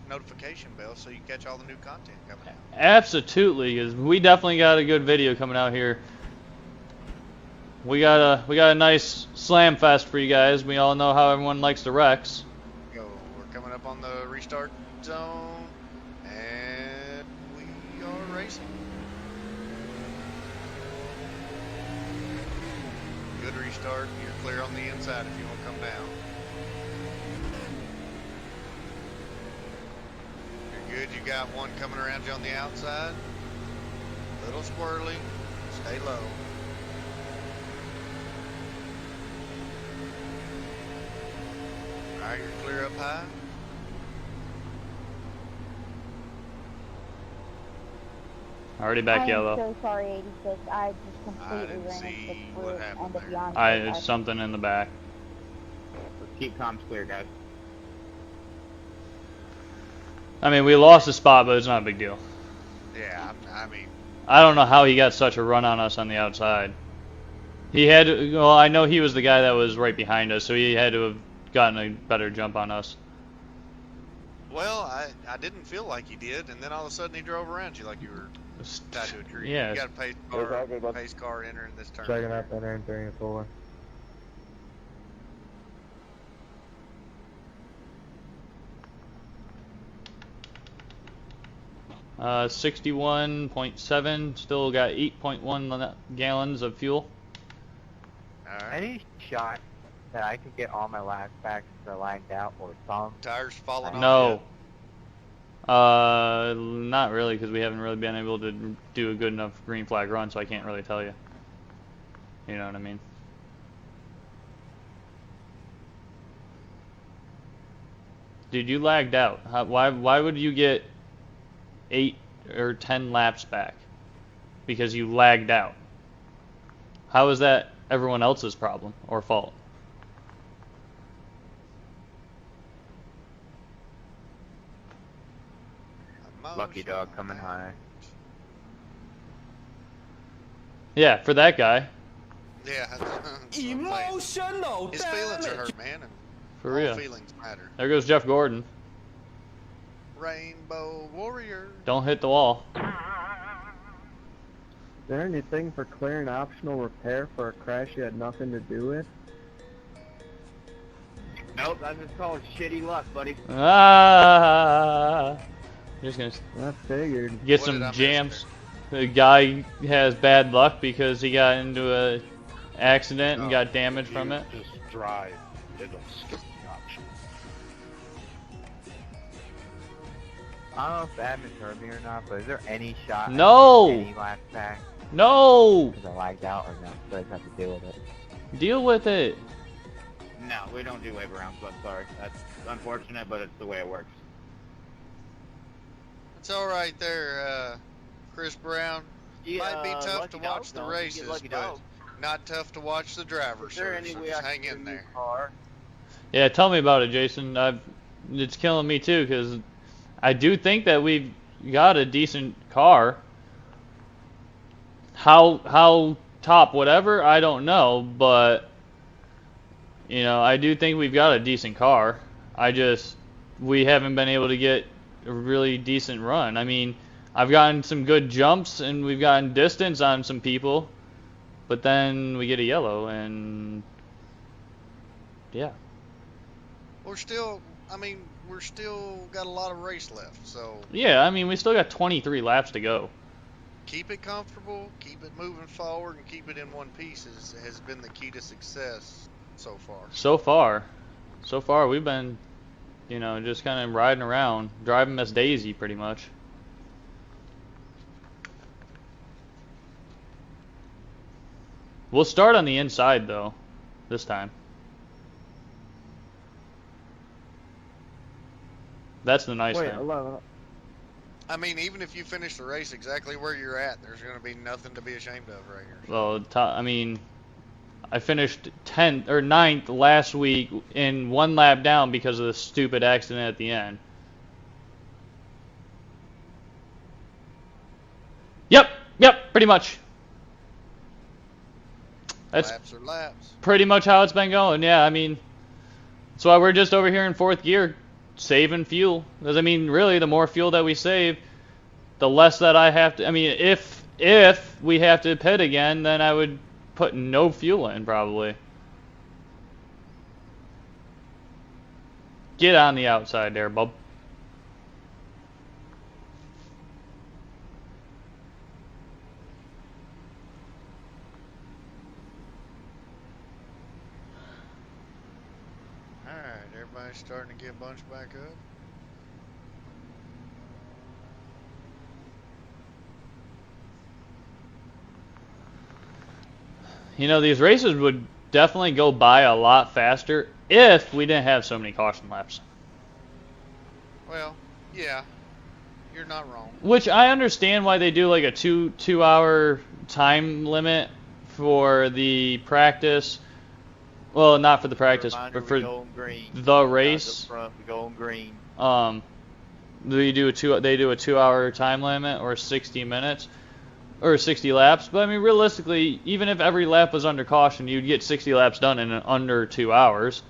notification bell so you can catch all the new content coming out. Absolutely, because we definitely got a good video coming out here. We got a nice slam fest for you guys. We all know how everyone likes the wrecks. We're coming up on the restart zone, and we are racing. Good restart. You're clear on the inside if you want to come down. You're good. You got one coming around you on the outside. Little squirrely. Stay low. Alright, you're clear up high. Already back yellow. I'm so sorry, 86. I just completely didn't ran see into the what brute happened and the there. beyond. It's something in the back. Let's keep comms clear, guys. I mean, we lost a spot, but it's not a big deal. Yeah, I mean, I don't know how he got such a run on us on the outside. He had to, well, I know he was the guy that was right behind us, so he had to have gotten a better jump on us. well, I didn't feel like he did, and then all of a sudden he drove around you like you were tied to a tree. Yeah. You got a pace car entering this turn. Checking up entering 3 and 4. Uh, 61.7, still got 8.1 gallons of fuel. Alright. Any shot that I could get all my laps back to lined out or some? Tires falling off. No. Not really, because we haven't really been able to do a good enough green flag run, so I can't really tell you. You know what I mean? Dude, you lagged out. Why would you get 8 or 10 laps back? Because you lagged out. How is that everyone else's problem or fault? Lucky dog coming high. Yeah, for that guy. Yeah. Emotional His feelings are hurt, man, and For all real. feelings matter. There goes Jeff Gordon. Rainbow Warrior. Don't hit the wall. Is there anything for clearing optional repair for a crash you had nothing to do with? Nope, that's just called shitty luck, buddy. Ah! Just gonna I figured. get What did I some miss jams. The guy has bad luck because he got into a accident and got damage from it. Just drive. It'll skip the option. I don't know if that hurt me or not, but is there any shot? No! I can get any laps back? No! Because I lagged out or no? So I just have to deal with it. Deal with it. No, we don't do wave rounds, I'm sorry. That's unfortunate, but it's the way it works. It's all right there, Chris Brown. Might be tough to watch the races, but not tough to watch the drivers. Is there So any way just I hang can in get a new there. car? Yeah, tell me about it, Jason. It's killing me too because I do think that we've got a decent car. How top whatever, I don't know, but you know, I do think we've got a decent car. We haven't been able to get a really decent run. I mean, I've gotten some good jumps and we've gotten distance on some people, but then we get a yellow and yeah. We're still got a lot of race left, so Yeah, I mean, we still got 23 laps to go. keep it comfortable, keep it moving forward, and keep it in one piece has been the key to success so far. So far we've been, you know, just kind of riding around, driving Miss Daisy pretty much. We'll start on the inside though, this time. That's the nice Wait, thing. 11. I mean, even if you finish the race exactly where you're at, there's going to be nothing to be ashamed of right here. Well, I mean, I finished 10th or 9th last week in 1 lap down because of the stupid accident at the end. Yep, pretty much. That's Laps are laps. pretty much how it's been going. Yeah, I mean, that's why we're just over here in 4th gear, saving fuel. Because I mean, really, the more fuel that we save, the less that I have to. I mean, if we have to pit again, then I would put no fuel in probably. Get on the outside there, bub. Everybody's starting to get bunched back up. You know, these races would definitely go by a lot faster if we didn't have so many caution laps. Well, yeah, you're not wrong. Which I understand why they do like a two hour time limit for the practice. Well, not for the practice, but for the race. They do a 2 hour time limit or 60 minutes or 60 laps. But I mean, realistically, even if every lap was under caution, you'd get 60 laps done in under 2 hours.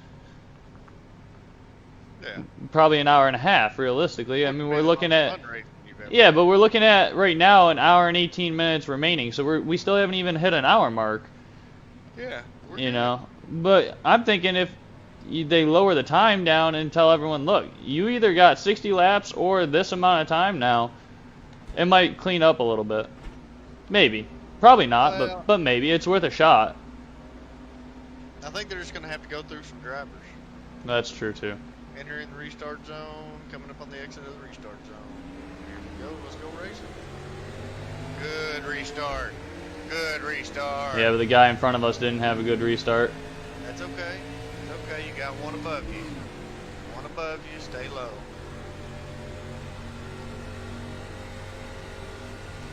Yeah. Probably an hour and a half, realistically. I mean, we're looking at. Yeah, but we're looking at right now an hour and 18 minutes remaining, so we still haven't even hit an hour mark. Yeah. You know, but I'm thinking if they lower the time down and tell everyone, look, you either got 60 laps or this amount of time now, it might clean up a little bit. Maybe. Probably not, but maybe. It's worth a shot. I think they're just going to have to go through some drivers. That's true, too. Entering the restart zone, coming up on the exit of the restart zone. Here we go, let's go racing. Good restart. Good restart. Yeah, but the guy in front of us didn't have a good restart. That's okay. It's okay, you got one above you. One above you, stay low.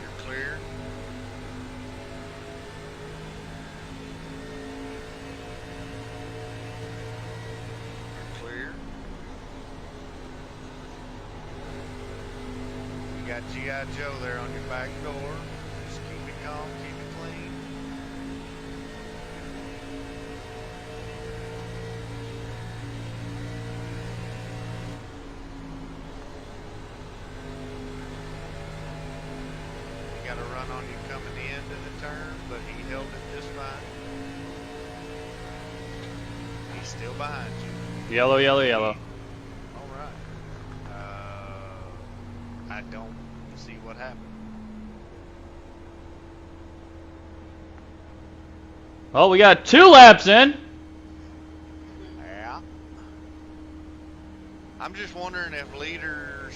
You're clear. You're clear. You got G.I. Joe there on your back door. Just keep it calm, keep it clean. He got a run on you coming into the turn, but he held it just fine. He's still behind you. Yellow, yellow, yellow. All right. I don't see what happened. Well, we got 2 laps in. Yeah. I'm just wondering if leaders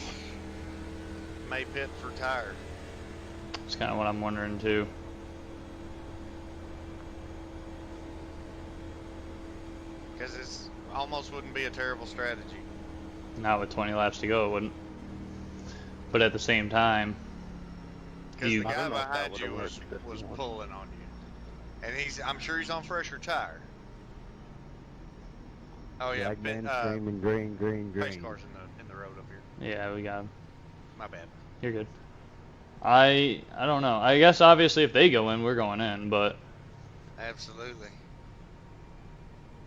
may pit for tire. That's kind of what I'm wondering, too. Because it almost wouldn't be a terrible strategy. Not with 20 laps to go, it wouldn't. But at the same time, because the guy behind you was pulling on you, and I'm sure he's on fresher tire. Oh yeah, Black man screaming green. Pace cars in the road up here. Yeah, we got him. My bad. You're good. I don't know. I guess obviously if they go in, we're going in, but absolutely.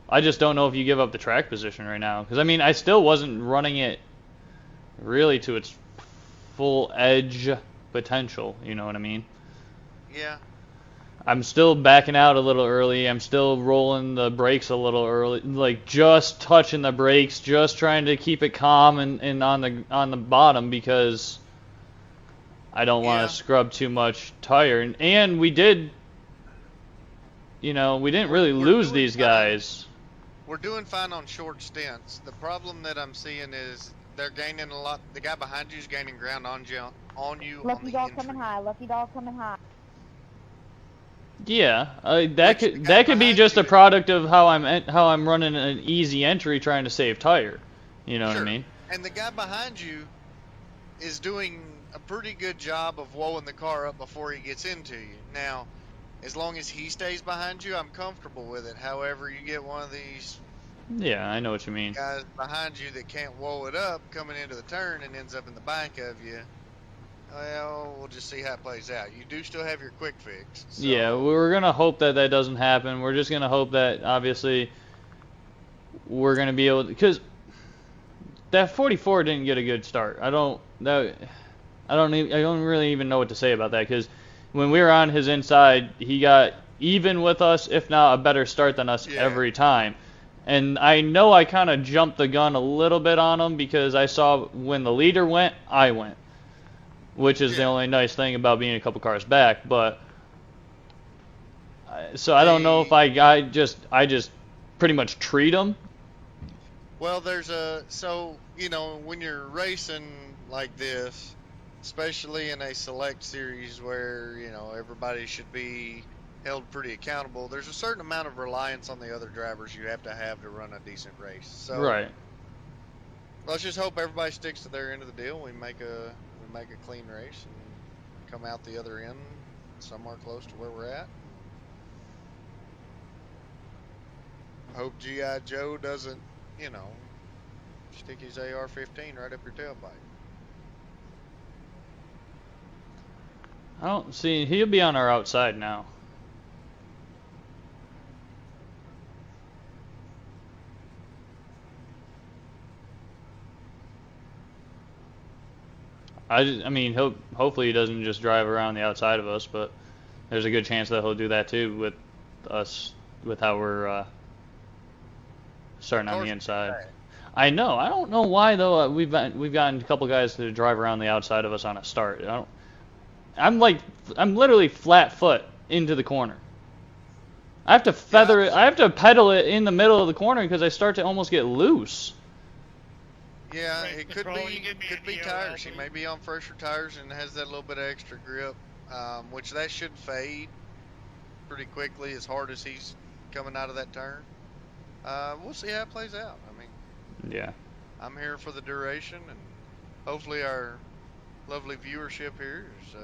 I just don't know if you give up the track position right now, because I mean I still wasn't running it really to its full edge potential, you know what I mean? Yeah. I'm still backing out a little early. I'm still rolling the brakes a little early, like just touching the brakes, just trying to keep it calm and on the bottom because I don't want to scrub too much tire. And we did, you know, we didn't really lose these guys. We're doing fine on short stints. The problem that I'm seeing is they're gaining a lot. The guy behind you is gaining ground on you. Lucky dog coming high. Lucky dog coming high. Yeah, that could be just a product of how I'm running an easy entry trying to save tire. You know what I mean? And the guy behind you is doing a pretty good job of wowing the car up before he gets into you. Now, as long as he stays behind you, I'm comfortable with it. However, you get one of these Yeah, I know what you mean. guys behind you that can't woe it up coming into the turn and ends up in the back of you. Well, we'll just see how it plays out. You do still have your quick fix. So. Yeah, we're gonna hope that that doesn't happen. We're just gonna hope that obviously we're gonna be able to, because that 44 didn't get a good start. I don't really even know what to say about that, because when we were on his inside, he got even with us, if not a better start than us every time. And I know I kind of jumped the gun a little bit on him because I saw when the leader went, I went, which is the only nice thing about being a couple cars back. But so I don't know if I just pretty much treat him. Well, so, you know, when you're racing like this, especially in a select series where, you know, everybody should be held pretty accountable, there's a certain amount of reliance on the other drivers you have to run a decent race. So Right. let's just hope everybody sticks to their end of the deal. We make a clean race and come out the other end somewhere close to where we're at. Hope G.I. Joe doesn't, you know, stick his AR-15 right up your tailpipe. I don't see, he'll be on our outside now. I mean, hopefully he doesn't just drive around the outside of us, but there's a good chance that he'll do that too with us, with how we're starting on the inside. I know. I don't know why though. We've gotten a couple guys to drive around the outside of us on a start. I'm literally flat foot into the corner. I have to feather it. I have to pedal it in the middle of the corner because I start to almost get loose. Yeah, it could be tires. He may be on fresher tires and has that little bit of extra grip, which that should fade pretty quickly as hard as he's coming out of that turn. We'll see how it plays out. I mean, yeah, I'm here for the duration, and hopefully our lovely viewership here is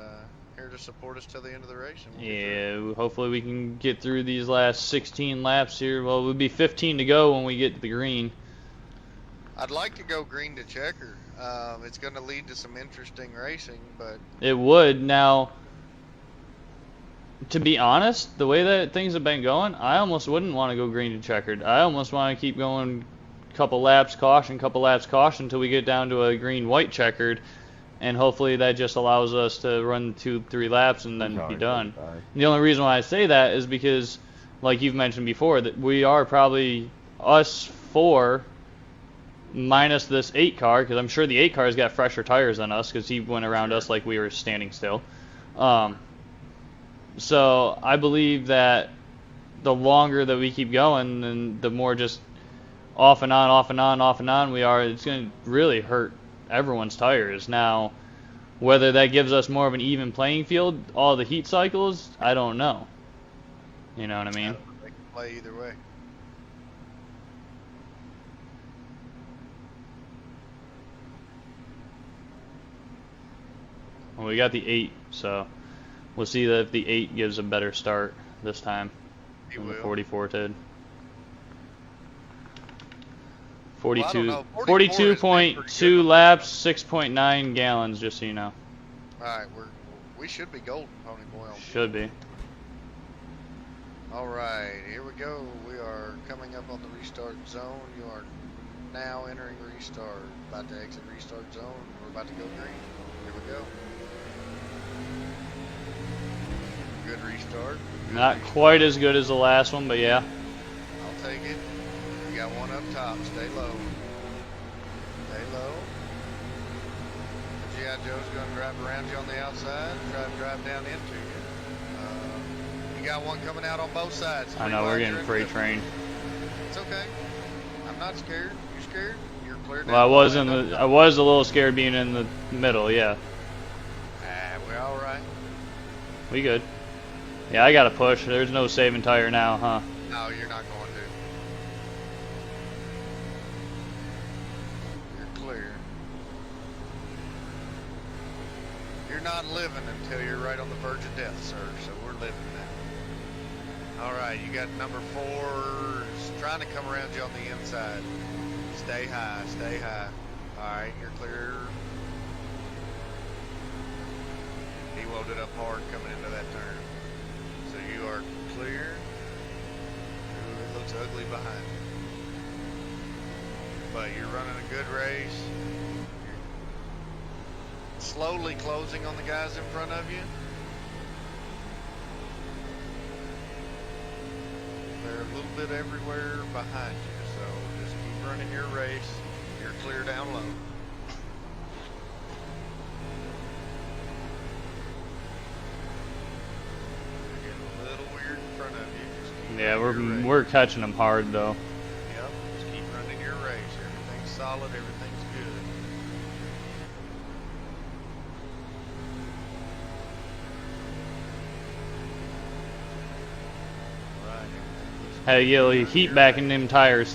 here to support us till the end of the race. Yeah, hopefully we can get through these last 16 laps here. Well, it would be 15 to go when we get to the green. I'd like to go green to checker. It's going to lead to some interesting racing, but it would. Now, to be honest, the way that things have been going, I almost wouldn't want to go green to checkered. I almost want to keep going couple laps caution until we get down to a green-white checkered, and hopefully that just allows us to run 2-3 laps and then be done. The only reason why I say that is because, like you've mentioned before, that we are probably us 4 minus this 8 car, because I'm sure the 8 car's got fresher tires than us because he went around us like we were standing still. So I believe that the longer that we keep going, and the more just off and on we are, it's going to really hurt everyone's tires. Now, whether that gives us more of an even playing field, all the heat cycles, I don't know. You know what I mean? They can play either way. Well, we got the 8, so we'll see if the 8 gives a better start this time than the 44 did. 42.2 laps, 6.9 gallons, just so you know. Alright, we should be golden, Pony Boy. Should be. Alright, here we go. We are coming up on the restart zone. You are now entering restart. About to exit restart zone. We're about to go green. Here we go. Good restart. Not quite as good as the last one, but yeah. I'll take it. You got one up top. Stay low. Stay low. The G.I. Joe's going to drive around you on the outside. Drive down into you. You got one coming out on both sides. I know, we're getting freight trained. It's okay. I'm not scared. You scared? You're clear down. Well, I was a little scared being in the middle, yeah. We're all right. We good. Yeah, I got to push. There's no saving tire now, huh? No, you're not going to. You're clear. not living until you're right on the verge of death, sir. So we're living now. All right, you got number 4 trying to come around you on the inside. Stay high, stay high. All right, you're clear. He loaded up hard coming into that turn. So you are clear. Ooh, it looks ugly behind you. But you're running a good race. You're slowly closing on the guys in front of you. They're a little bit everywhere behind you, so just keep running your race. You're clear down low. You're getting a little weird in front of you. Just keep Yeah, running your we're race. catching them hard though. Yep, just keep running your race. Everything's solid, everything's good. Right, everything looks Hey, good. yo, Running heat your back in race. them tires.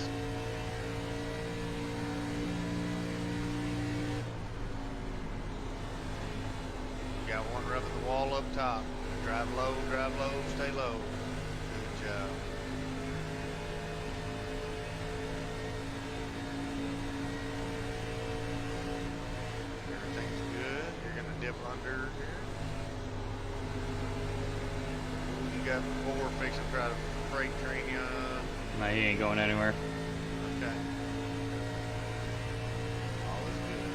You got one rubbing the wall up top. Drive low, stay low. Good job. Everything's good. You're gonna dip under here. You got 4 fixing to try to freight train you. Nah, he ain't going anywhere. Okay. All is good.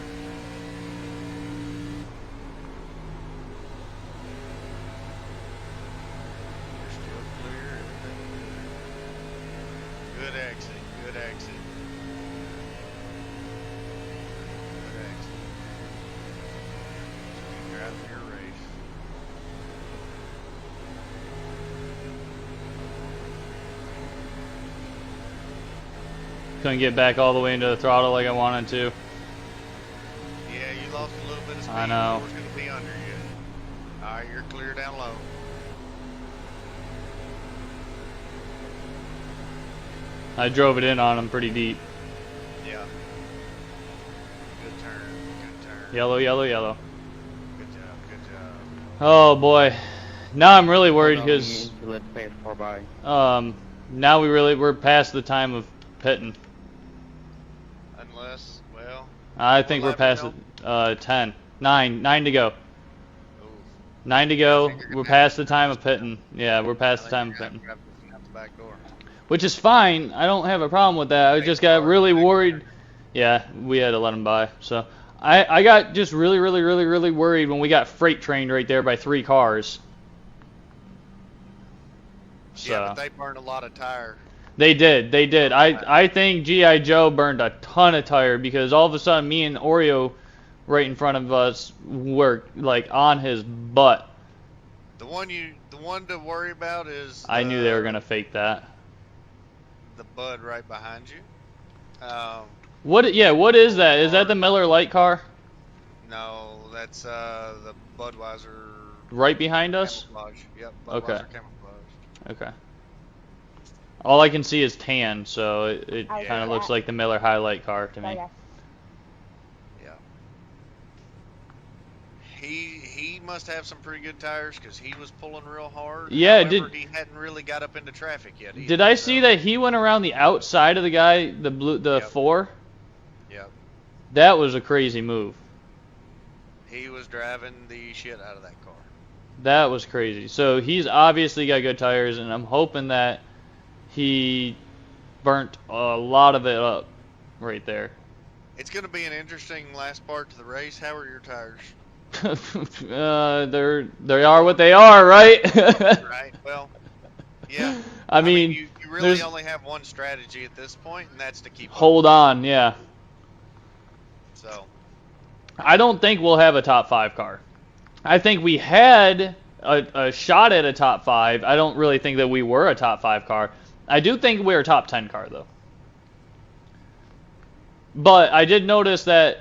You're still clear. Everything good. Good exit. Good exit. Good exit. Just keep driving your race. Couldn't get back all the way into the throttle like I wanted to. Yeah, you lost a little bit of speed. I know. Four's gonna be under you. All right, you're clear down low. I drove it in on him pretty deep. Yeah. Good turn. Good turn. Yellow, yellow, yellow. Good job. Good job. Oh boy. Now I'm really worried because now we're past the time of pitting. Unless, well. I think what we're past lap it. 10. 9 to go. Ooh. 9 to I go. think you're We're gonna past have the time of pitting. Yeah, we're I past the think time you're of gonna pitting. have to grab this out the back door. Which is fine. I don't have a problem with that. I just got really worried. Yeah, we had to let him by. So I got just really worried when we got freight trained right there by 3 cars. So Yeah, but they burned a lot of tire. they did. I think G.I. Joe burned a ton of tire because all of a sudden me and Oreo right in front of us were like on his butt. The one to worry about is I knew they were gonna fake that. the Bud right behind you. What? Yeah. What is that? Is that the Miller Lite car No, that's the Budweiser right behind us? camouflage. Yep, Budweiser Okay. camouflage. Okay. All I can see is tan, so it I kind of see looks that. like the Miller Highlight car to me. Okay. Yeah. He must have some pretty good tires because he was pulling real hard. Yeah, However, he hadn't really got up into traffic yet. Either, Did I see so- that he went around the outside of the guy, the Yep. 4? Yep. That was a crazy move. He was driving the shit out of that car. That was crazy. So he's obviously got good tires, and I'm hoping that he burnt a lot of it up right there. It's going to be an interesting last part to the race. How are your tires? They are what they are, right? Right. Well, yeah. I mean, you really there's- only have one strategy at this point, and that's to keep up. Hold on, yeah. So, I don't think we'll have a top 5 car. I think we had a shot at a top 5. I don't really think that we were a top 5 car. I do think we're a top 10 car, though. But I did notice that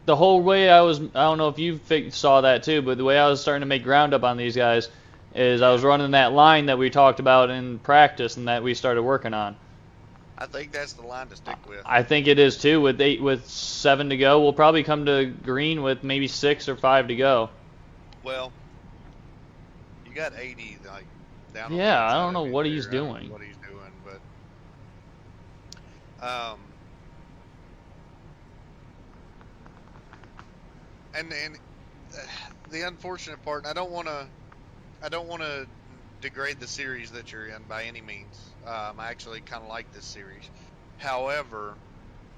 the whole way I don't know if you saw that too, but the way I was starting to make ground up on these guys is I was running that line that we talked about in practice and that we started working on. I think that's the line to stick with. I think it is too. With 7 to go, we'll probably come to green with maybe 6 or 5 to go. Well, you got 80 like down. Yeah, on the I don't inside know of what you he's there. I don't know doing. what he's doing, but and the unfortunate part, and I don't want to degrade the series that you're in by any means. I actually kind of like this series. However,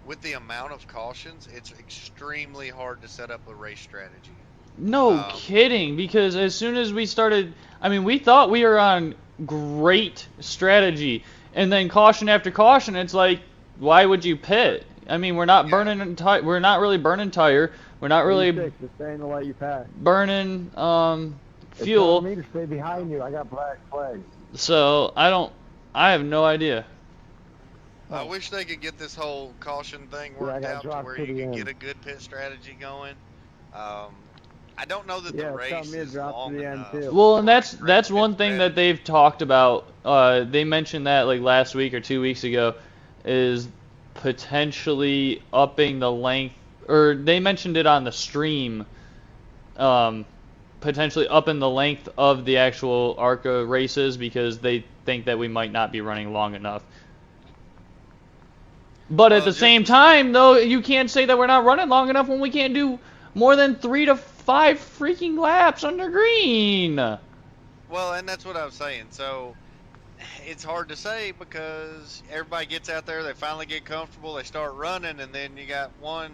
with the amount of cautions, it's extremely hard to set up a race strategy. No kidding, because as soon as we started, I mean, we thought we were on great strategy, and then caution after caution, it's like, why would you pit? I mean, we're not burning, we're not really burning tire, we're not really Just staying to let you pass. burning It's fuel. telling me to stay behind you. I got black flags. So I have no idea. I wish they could get this whole caution thing worked out to where you can get a good pit strategy going. I don't know that the race is long enough. Well, and that's one thing that they've talked about. They mentioned that like last week or 2 weeks ago, is potentially upping the length, or they mentioned it on the stream. Potentially upping the length of the actual ARCA races because they think that we might not be running long enough. But at the same time, though, you can't say that we're not running long enough when we can't do more than 3 to 5 freaking laps under green. Well, and that's what I was saying. So it's hard to say because everybody gets out there, they finally get comfortable, they start running, and then you got one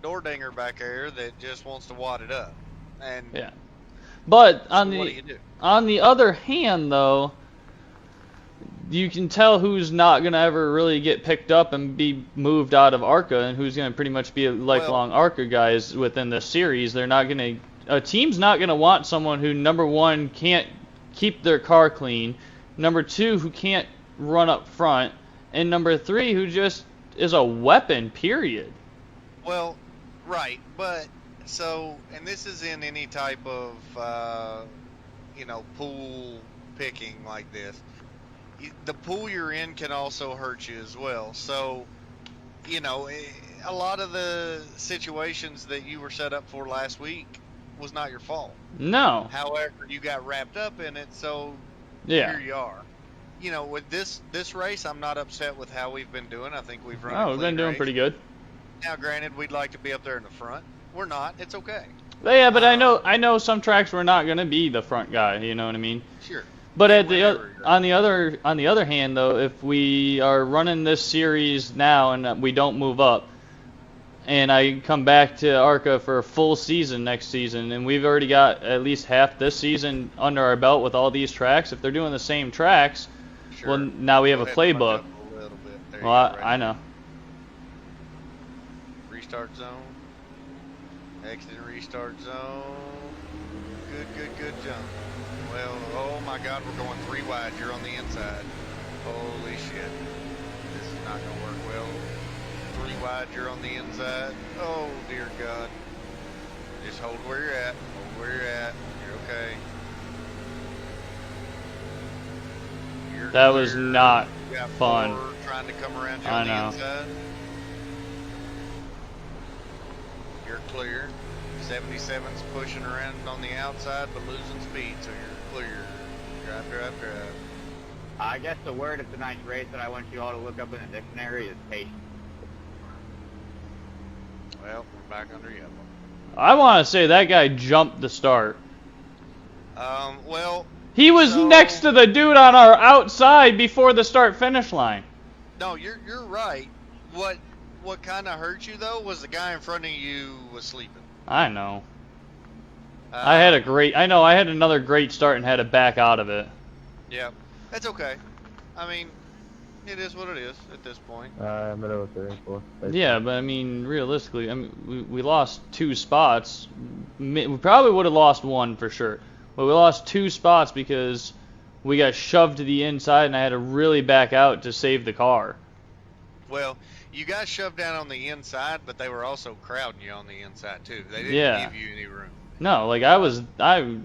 door dinger back there that just wants to wad it up. And yeah. But so on the other hand, though, you can tell who's not going to ever really get picked up and be moved out of ARCA and who's going to pretty much be a lifelong ARCA guys within this series. They're not going to, a team's not going to want someone who, number one, can't keep their car clean, number two, who can't run up front, and number three, who just is a weapon, period. Well, right, but so, and this is in any type of, pool picking like this. The pool you're in can also hurt you as well. So, a lot of the situations that you were set up for last week was not your fault. No. However, you got wrapped up in it, so here you are. With this race, I'm not upset with how we've been doing. I think we've run. We've been doing pretty good. Now, granted, we'd like to be up there in the front. We're not. It's okay. Yeah, but I know some tracks we're not going to be the front guy. You know what I mean? Sure. But on the other hand, though, if we are running this series now and we don't move up, and I come back to ARCA for a full season next season, and we've already got at least half this season under our belt with all these tracks, if they're doing the same tracks, well, now we have a playbook. Well, I know. Restart zone. Exit and restart zone. Good jump. Well, oh my God, we're going 3 wide. You're on the inside. Holy shit. This is not going to work well. 3 wide, you're on the inside. Oh, dear God. Just hold where you're at. Hold where you're at. You're okay. That was not fun. Trying to come around you on the inside. You're clear. 77's pushing around on the outside but losing speed, so you're clear. Drive. I guess the word of tonight's race that I want you all to look up in the dictionary is patience. Well, we're back under yellow. I want to say that guy jumped the start. Well... He was next to the dude on our outside before the start-finish line. No, you're right. What kind of hurt you, though, was the guy in front of you was sleeping. I know. I had another great start and had to back out of it. Yeah, that's okay. I mean, it is what it is at this point. Middle of 3 and 4. Yeah, but I mean, realistically, I mean, we lost 2 spots. We probably would have lost 1 for sure, but we lost 2 spots because we got shoved to the inside, and I had to really back out to save the car. Well, you got shoved down on the inside, but they were also crowding you on the inside too. They didn't give you any room. No, like I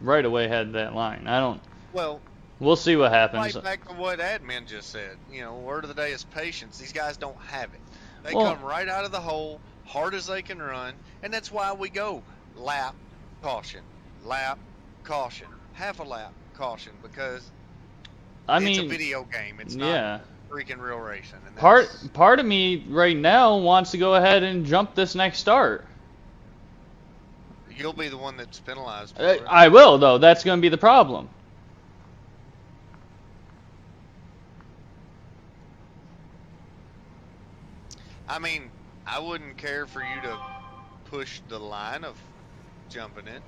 right away had that line. Well, we'll see what happens. Right back to what admin just said. Word of the day is patience. These guys don't have it. They come right out of the hole, hard as they can run, and that's why we go lap caution. lap, caution, half a lap, caution, because I it's mean, a video game. It's yeah. not freaking real racing. And Part of me right now wants to go ahead and jump this next start. you'll be the one that's penalized for it. I will, though. That's going to be the problem. I mean, I wouldn't care for you to push the line of jumping it.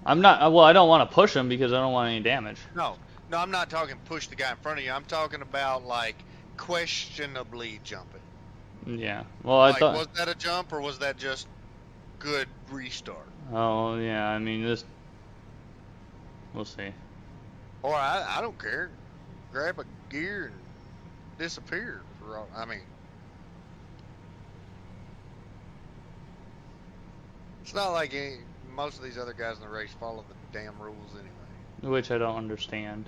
I'm not. Well, I don't want to push him because I don't want any damage. No, I'm not talking push the guy in front of you. I'm talking about like questionably jumping. Yeah. Well, I like, thought. was that a jump or was that just good restart? Oh yeah. I mean this. We'll see. Or I don't care. Grab a gear and disappear. For all, I mean, it's not like most of these other guys in the race follow the damn rules anyway. Which I don't understand.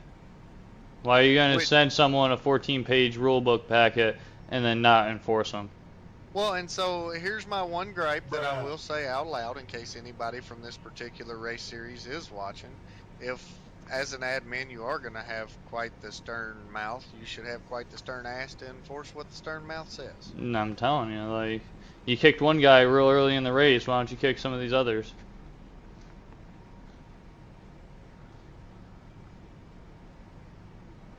Why are you going to send someone a 14-page rule book packet and then not enforce them? Well, and so here's my one gripe that I will say out loud in case anybody from this particular race series is watching. If, as an admin, you are going to have quite the stern mouth, you should have quite the stern ass to enforce what the stern mouth says. And I'm telling you, like, you kicked one guy real early in the race, why don't you kick some of these others?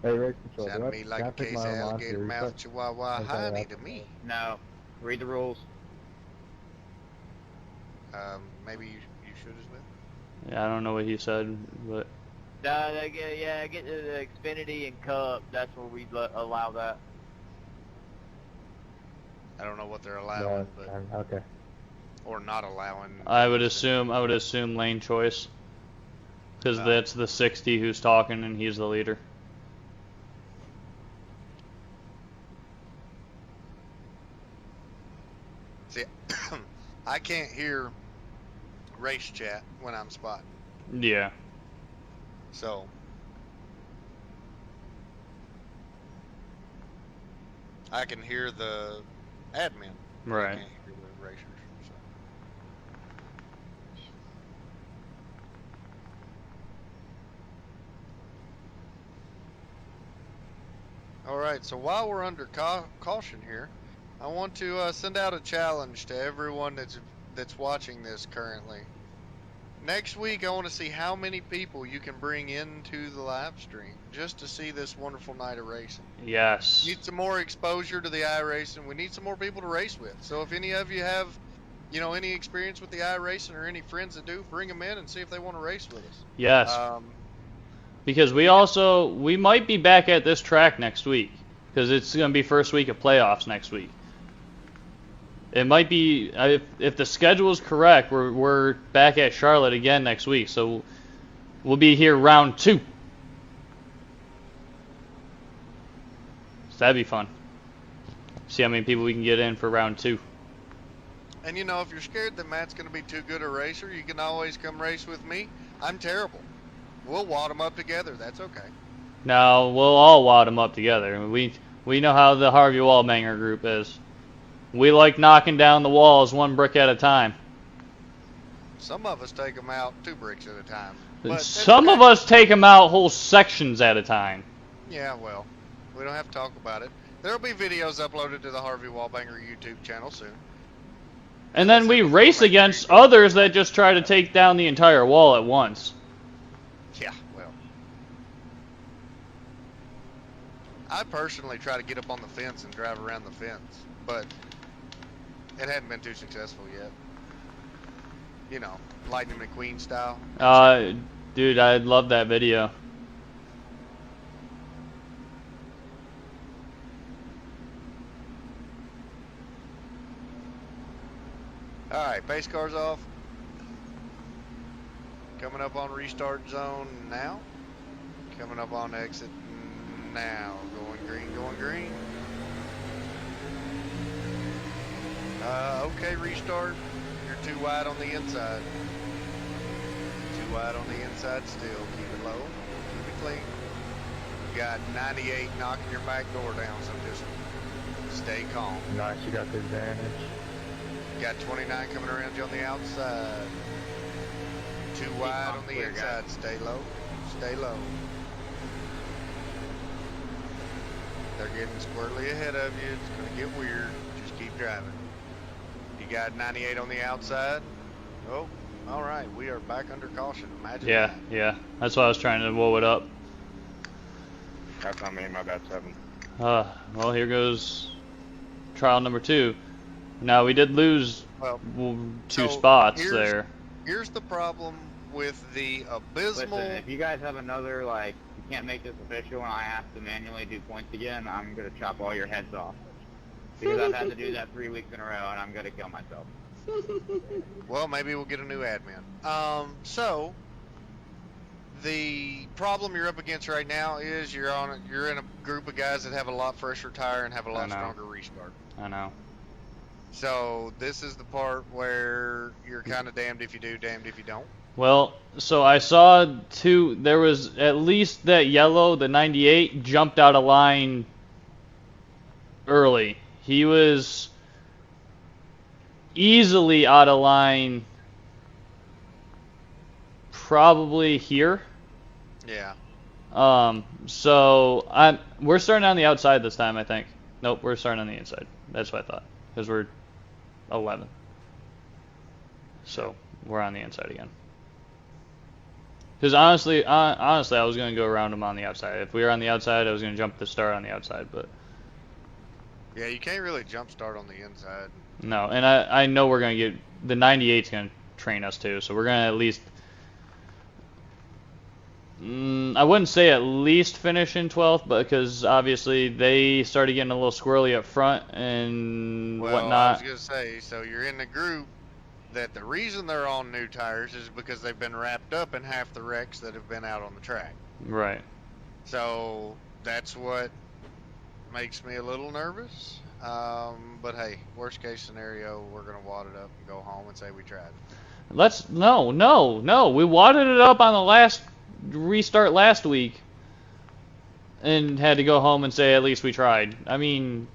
Hey, race control. Sound to me like a case of alligator mouth chihuahua honey to me. No. Read the rules. Maybe you should as well. Yeah, I don't know what he said, but... get the Xfinity and Cup. That's where we allow that. I don't know what they're allowing, but okay. or not allowing. I would assume lane choice. Because that's the 60 who's talking and he's the leader. See, I can't hear race chat when I'm spotting. Yeah. So I can hear the admin. Right. I can't hear the racers. So. All right. So while we're under caution here, I want to send out a challenge to everyone that's watching this currently. Next week, I want to see how many people you can bring into the live stream just to see this wonderful night of racing. Yes. We need some more exposure to the iRacing. We need some more people to race with. So if any of you have, any experience with the iRacing or any friends that do, bring them in and see if they want to race with us. Yes. Because we might be back at this track next week because it's going to be first week of playoffs next week. It might be, if the schedule is correct, we're back at Charlotte again next week, so we'll be here round 2. So that'd be fun. See how many people we can get in for round 2. And if you're scared that Matt's going to be too good a racer, you can always come race with me. I'm terrible. We'll wad them up together. That's okay. No, we'll all wad them up together. We know how the Harvey Wallbanger group is. We like knocking down the walls one brick at a time. Some of us take them out 2 bricks at a time. But some of us take them out whole sections at a time. Yeah, well, we don't have to talk about it. There'll be videos uploaded to the Harvey Wallbanger YouTube channel soon. And then we race against others that just try to take down the entire wall at once. Yeah, well. I personally try to get up on the fence and drive around the fence, but it hadn't been too successful yet. Lightning McQueen style. Dude, I love that video. Alright, pace car's off. Coming up on restart zone now. Coming up on exit now. Going green, going green. Okay, restart. You're too wide on the inside. Too wide on the inside still. Keep it low. Keep it clean. You got 98 knocking your back door down, so just stay calm. Nice, you got the advantage. Got 29 coming around you on the outside. Too wide on the inside. Stay low. Stay low. They're getting squarely ahead of you. It's going to get weird. Just keep driving. You got 98 on the outside. Oh, all right. We are back under caution. Imagine Yeah, that. yeah. That's why I was trying to blow it up. That's not me, my bad, 7. Well, here goes trial number 2. Now, we did lose two spots there. Here's the problem with the abysmal... Listen, if you guys have another, like, you can't make this official and I have to manually do points again, I'm going to chop all your heads off. Because I've had to do that 3 weeks in a row and I'm going to kill myself. Well, maybe we'll get a new admin. So, the problem you're up against right now is you're in a group of guys that have a lot fresher tire and have a lot stronger restart. I know. So this is the part where you're kind of damned if you do, damned if you don't. Well, so I saw there was at least that yellow, the 98, jumped out of line early. He was easily out of line probably here. Yeah. So we're starting on the outside this time, I think. Nope, we're starting on the inside. That's what I thought. Because we're 11. So we're on the inside again. Because honestly, I was going to go around him on the outside. If we were on the outside, I was going to jump the start on the outside. But yeah, you can't really jump start on the inside. No, and I know we're going to get the 98's going to train us too. So we're going to at least. I wouldn't say at least finish in 12th, but because obviously they started getting a little squirrely up front and whatnot. I was going to say, so you're in the group that the reason they're on new tires is because they've been wrapped up in half the wrecks that have been out on the track. Right. So that's what makes me a little nervous. But hey, worst case scenario, we're going to wad it up and go home and say we tried. No. We wadded it up on the last restart last week and had to go home and say at least we tried. I mean,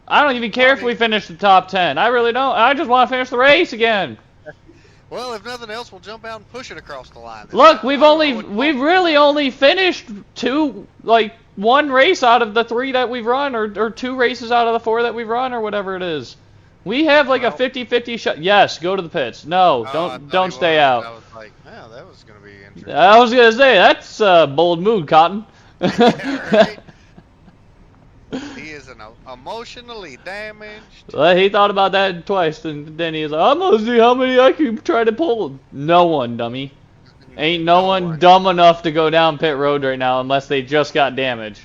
I don't even care if we finish the top 10. I really don't. I just want to finish the race again. Well, if nothing else, we'll jump out and push it across the line. Look, we've really only finished one race out of the 3 that we've run, or 2 races out of the 4 that we've run, or whatever it is. We have a 50-50 shot. Yes, go to the pits. No, don't stay out. I was like, oh, that was going to be interesting. I was gonna say that's a bold move, Cotton. Yeah, right? He is emotionally damaged. Well, he thought about that twice, and then he was like, I'm gonna see how many I can try to pull. No one, dummy. Ain't no one dumb enough to go down pit road right now unless they just got damaged.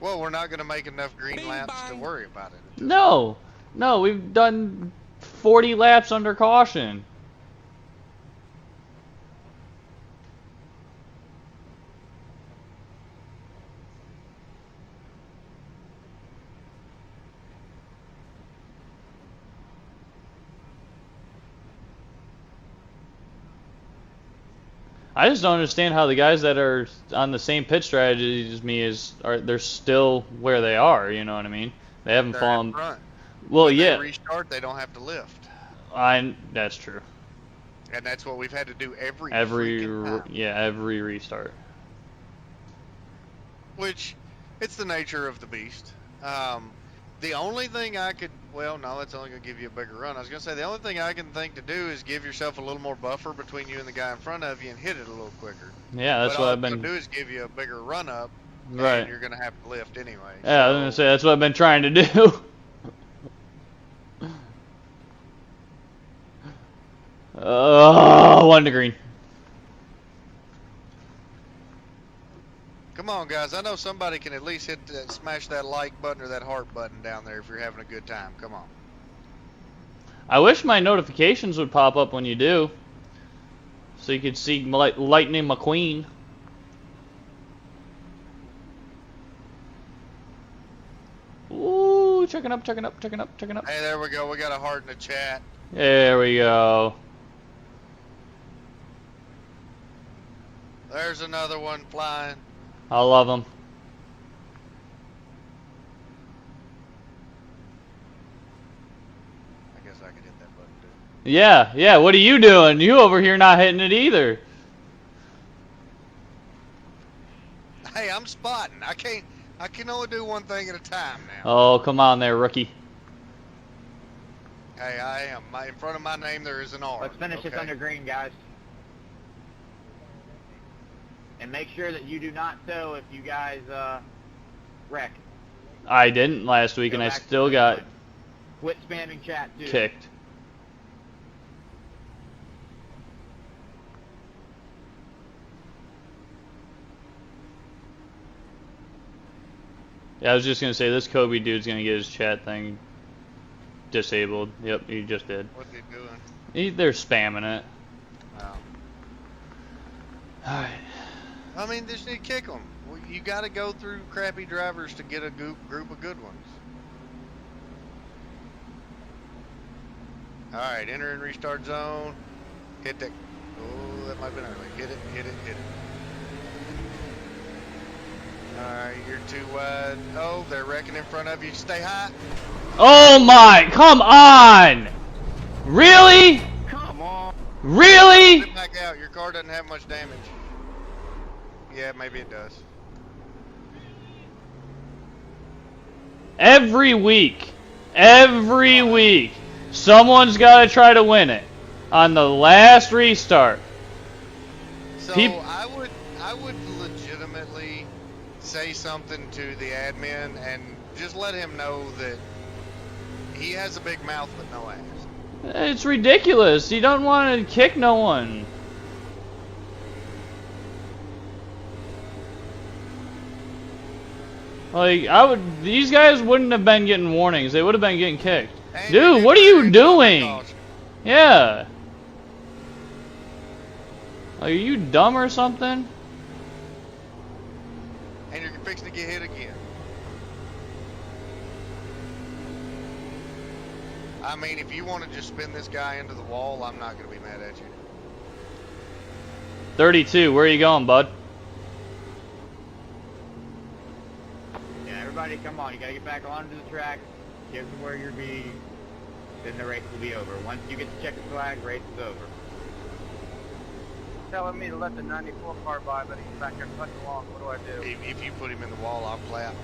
Well, we're not going to make enough green laps to worry about it. No, we've done 40 laps under caution. I just don't understand how the guys that are on the same pit strategy as me they're still where they are. You know what I mean? They haven't fallen. Front. Well, when yeah. They restart, they don't have to lift. That's true. And that's what we've had to do every restart. Which, it's the nature of the beast. The only thing I could, well, no, that's only going to give you a bigger run. I was going to say, the only thing I can think to do is give yourself a little more buffer between you and the guy in front of you and hit it a little quicker. Yeah, that's what I've been. All do is give you a bigger run up, right? And you're going to have to lift anyway. Yeah, I was going to say, that's what I've been trying to do. One to green. Come on, guys. I know somebody can at least smash that like button or that heart button down there if you're having a good time. Come on. I wish my notifications would pop up when you do, so you could see Lightning McQueen. Ooh, checking up. Hey, there we go. We got a heart in the chat. There we go. There's another one flying. I love them. I guess Yeah, yeah, what are you doing? You over here not hitting it either. Hey, I'm spotting. I can only do one thing at a time now. Oh, come on there, rookie. Hey, I am. In front of my name there is an R. Let's finish this under green, guys. And make sure that you do not tow if you guys wreck. I didn't last week, and I still got Quit spamming chat, too. kicked. Yeah, I was just gonna say this Kobe dude's gonna get his chat thing disabled. Yep, he just did. What's he doing? They're spamming it. Oh. Alright. I mean, just need to kick them. You got to go through crappy drivers to get a group of good ones. All right, enter and restart zone. Hit that. Oh, that might have been early. Hit it, hit it, hit it. All right, you're too wide. Oh, they're wrecking in front of you. Stay high. Oh my, come on! Really? Come on. Really? Get back out. Your car doesn't have much damage. Yeah, maybe it does. Every week, someone's got to try to win it on the last restart. So I would legitimately say something to the admin and just let him know that he has a big mouth but no ass. It's ridiculous. You don't want to kick no one. Like, these guys wouldn't have been getting warnings. They would have been getting kicked. Dude, what are you doing? Yeah. Are you dumb or something? And you're fixing to get hit again. I mean, if you want to just spin this guy into the wall, I'm not going to be mad at you. 32, where are you going, bud? Yeah, everybody come on. You got to get back onto the track. Get to where you're being. Then the race will be over. Once you get to check the flag, race is over. Telling me to let the 94 car by, but he's back there cutting along. What do I do? If you put him in the wall, I'll clap.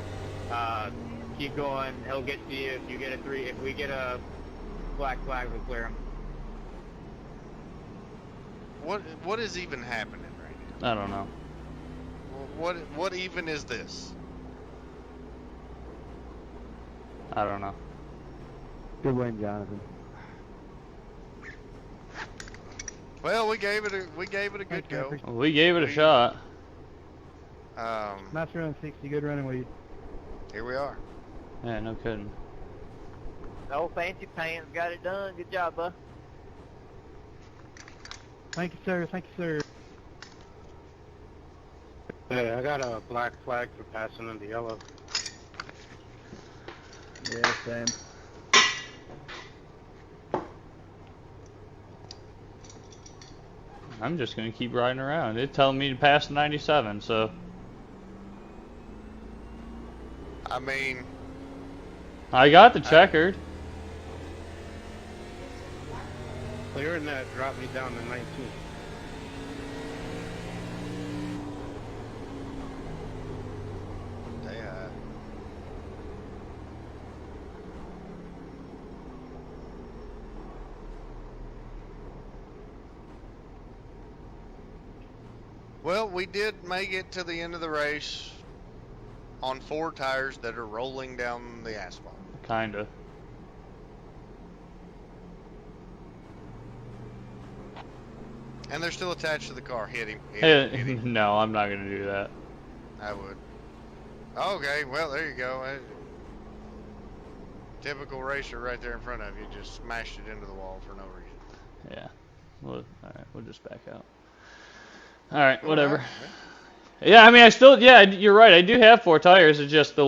Keep going. He'll get to you. If you get a if we get a black flag, we'll clear him. What is even happening right now? I don't know. What even is this? I don't know. Good win, Jonathan. Well, we gave it a good go. We gave it a shot. Nice run, 60. Good running with you. Here we are. Yeah, no kidding. No fancy pants, got it done. Good job, bud. Thank you, sir. Thank you, sir. Hey, I got a black flag for passing in the yellow. Yeah, same. I'm just gonna keep riding around. It's telling me to pass the 97, so. I mean, I got the checkered. Clearing that dropped me down to 19. well, we did make it to the end of the race on 4 tires that are rolling down the asphalt. Kinda. And they're still attached to the car. Hit him. No, I'm not gonna do that. I would. Okay, well, there you go. Typical racer right there in front of you. Just smashed it into the wall for no reason. Yeah. Well, alright, we'll just back out. Alright, whatever. Yeah, I mean, yeah, you're right. I do have 4 tires. It's just the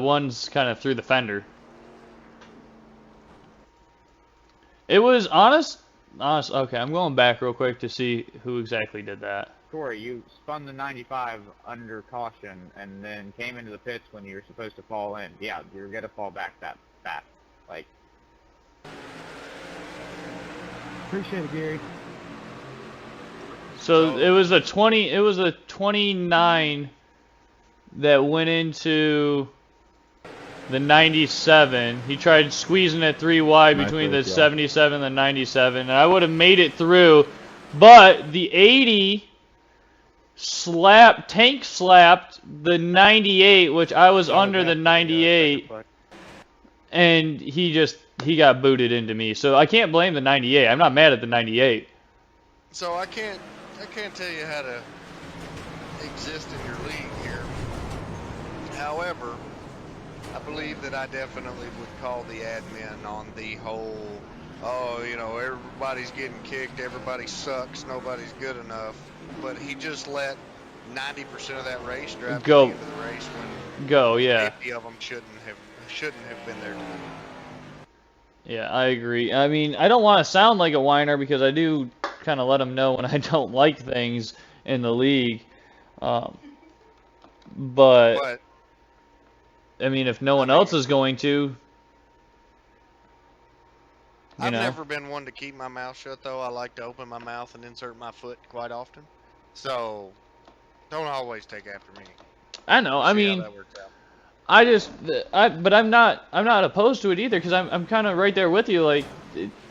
ones kind of through the fender. It was honest. Okay, I'm going back real quick to see who exactly did that. Corey, you spun the 95 under caution and then came into the pits when you were supposed to fall in. Yeah, you're gonna fall back that fast. Like, Appreciate it, Gary. So it was a 29 that went into the 97. He tried squeezing it 3 wide between the 77 and the 97, and I would have made it through, but the 80 tank slapped the 98, which I was under the 98, and he got booted into me. So I can't blame the 98. I'm not mad at the 98. So I can't tell you how to exist in your league here. However, I believe that I definitely would call the admin on the whole, oh, you know, everybody's getting kicked, everybody sucks, nobody's good enough. But he just let 90% of that race drive go into the race when yeah. 50 of them shouldn't have been there. Yeah, I agree. I mean, I don't want to sound like a whiner because I do kind of let them know when I don't like things in the league. But I mean, if no one else is going to, I've never been one to keep my mouth shut, though. I like to open my mouth and insert my foot quite often. So, don't always take after me. I know. I mean, but I'm not opposed to it either, because I'm kind of right there with you. Like,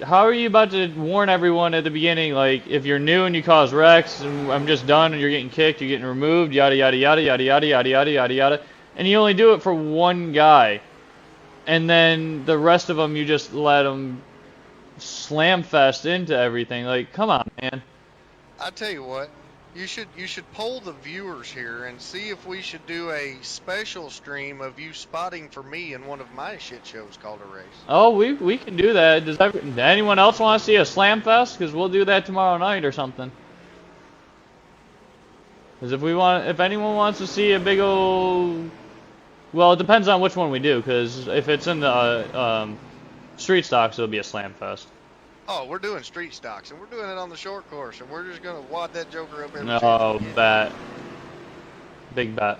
how are you about to warn everyone at the beginning, like, if you're new and you cause wrecks, and I'm just done, and you're getting kicked, you're getting removed, yada yada yada yada yada yada yada yada yada, and you only do it for one guy, and then the rest of them you just let them slam fest into everything. Like, come on, man. I tell you what. You should poll the viewers here and see if we should do a special stream of you spotting for me in one of my shit shows called a race. Oh, we can do that. Does anyone else want to see a slam fest? Because we'll do that tomorrow night or something. Because if anyone wants to see a big old, well, it depends on which one we do. Because if it's in the street stocks, it'll be a slam fest. Oh, we're doing street stocks, and we're doing it on the short course, and we're just going to wad that joker up every No, bet. Big bet.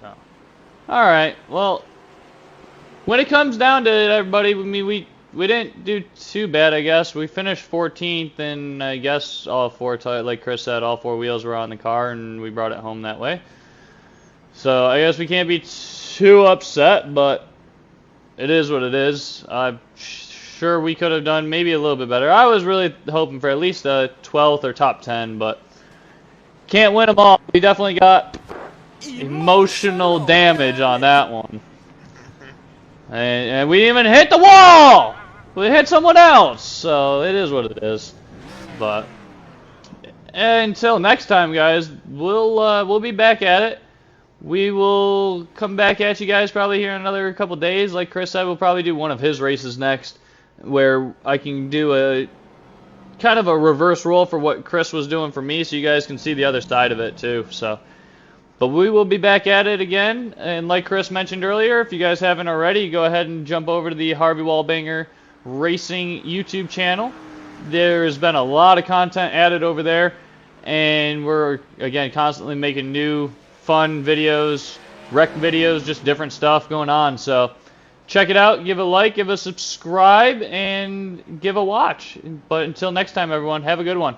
So, alright, well, when it comes down to it, everybody, I mean, we didn't do too bad, I guess. We finished 14th, and I guess all four, like Chris said, all 4 wheels were on the car, and we brought it home that way. So, I guess we can't be too upset, but it is what it is. I'm sure we could have done maybe a little bit better. I was really hoping for at least a 12th or top 10, but can't win them all. We definitely got emotional damage on that one. And we didn't even hit the wall! We hit someone else! So it is what it is. But until next time, guys, we'll be back at it. We will come back at you guys probably here in another couple days. Like Chris said, we'll probably do one of his races next, where I can do a kind of a reverse role for what Chris was doing for me, so you guys can see the other side of it too. So, but we will be back at it again. And like Chris mentioned earlier, if you guys haven't already, go ahead and jump over to the Harvey Wallbanger Racing YouTube channel. There's been a lot of content added over there, and we're again constantly making new fun videos, rec videos, just different stuff going on. So check it out, give a like, give a subscribe, and give a watch. But until next time, everyone, have a good one.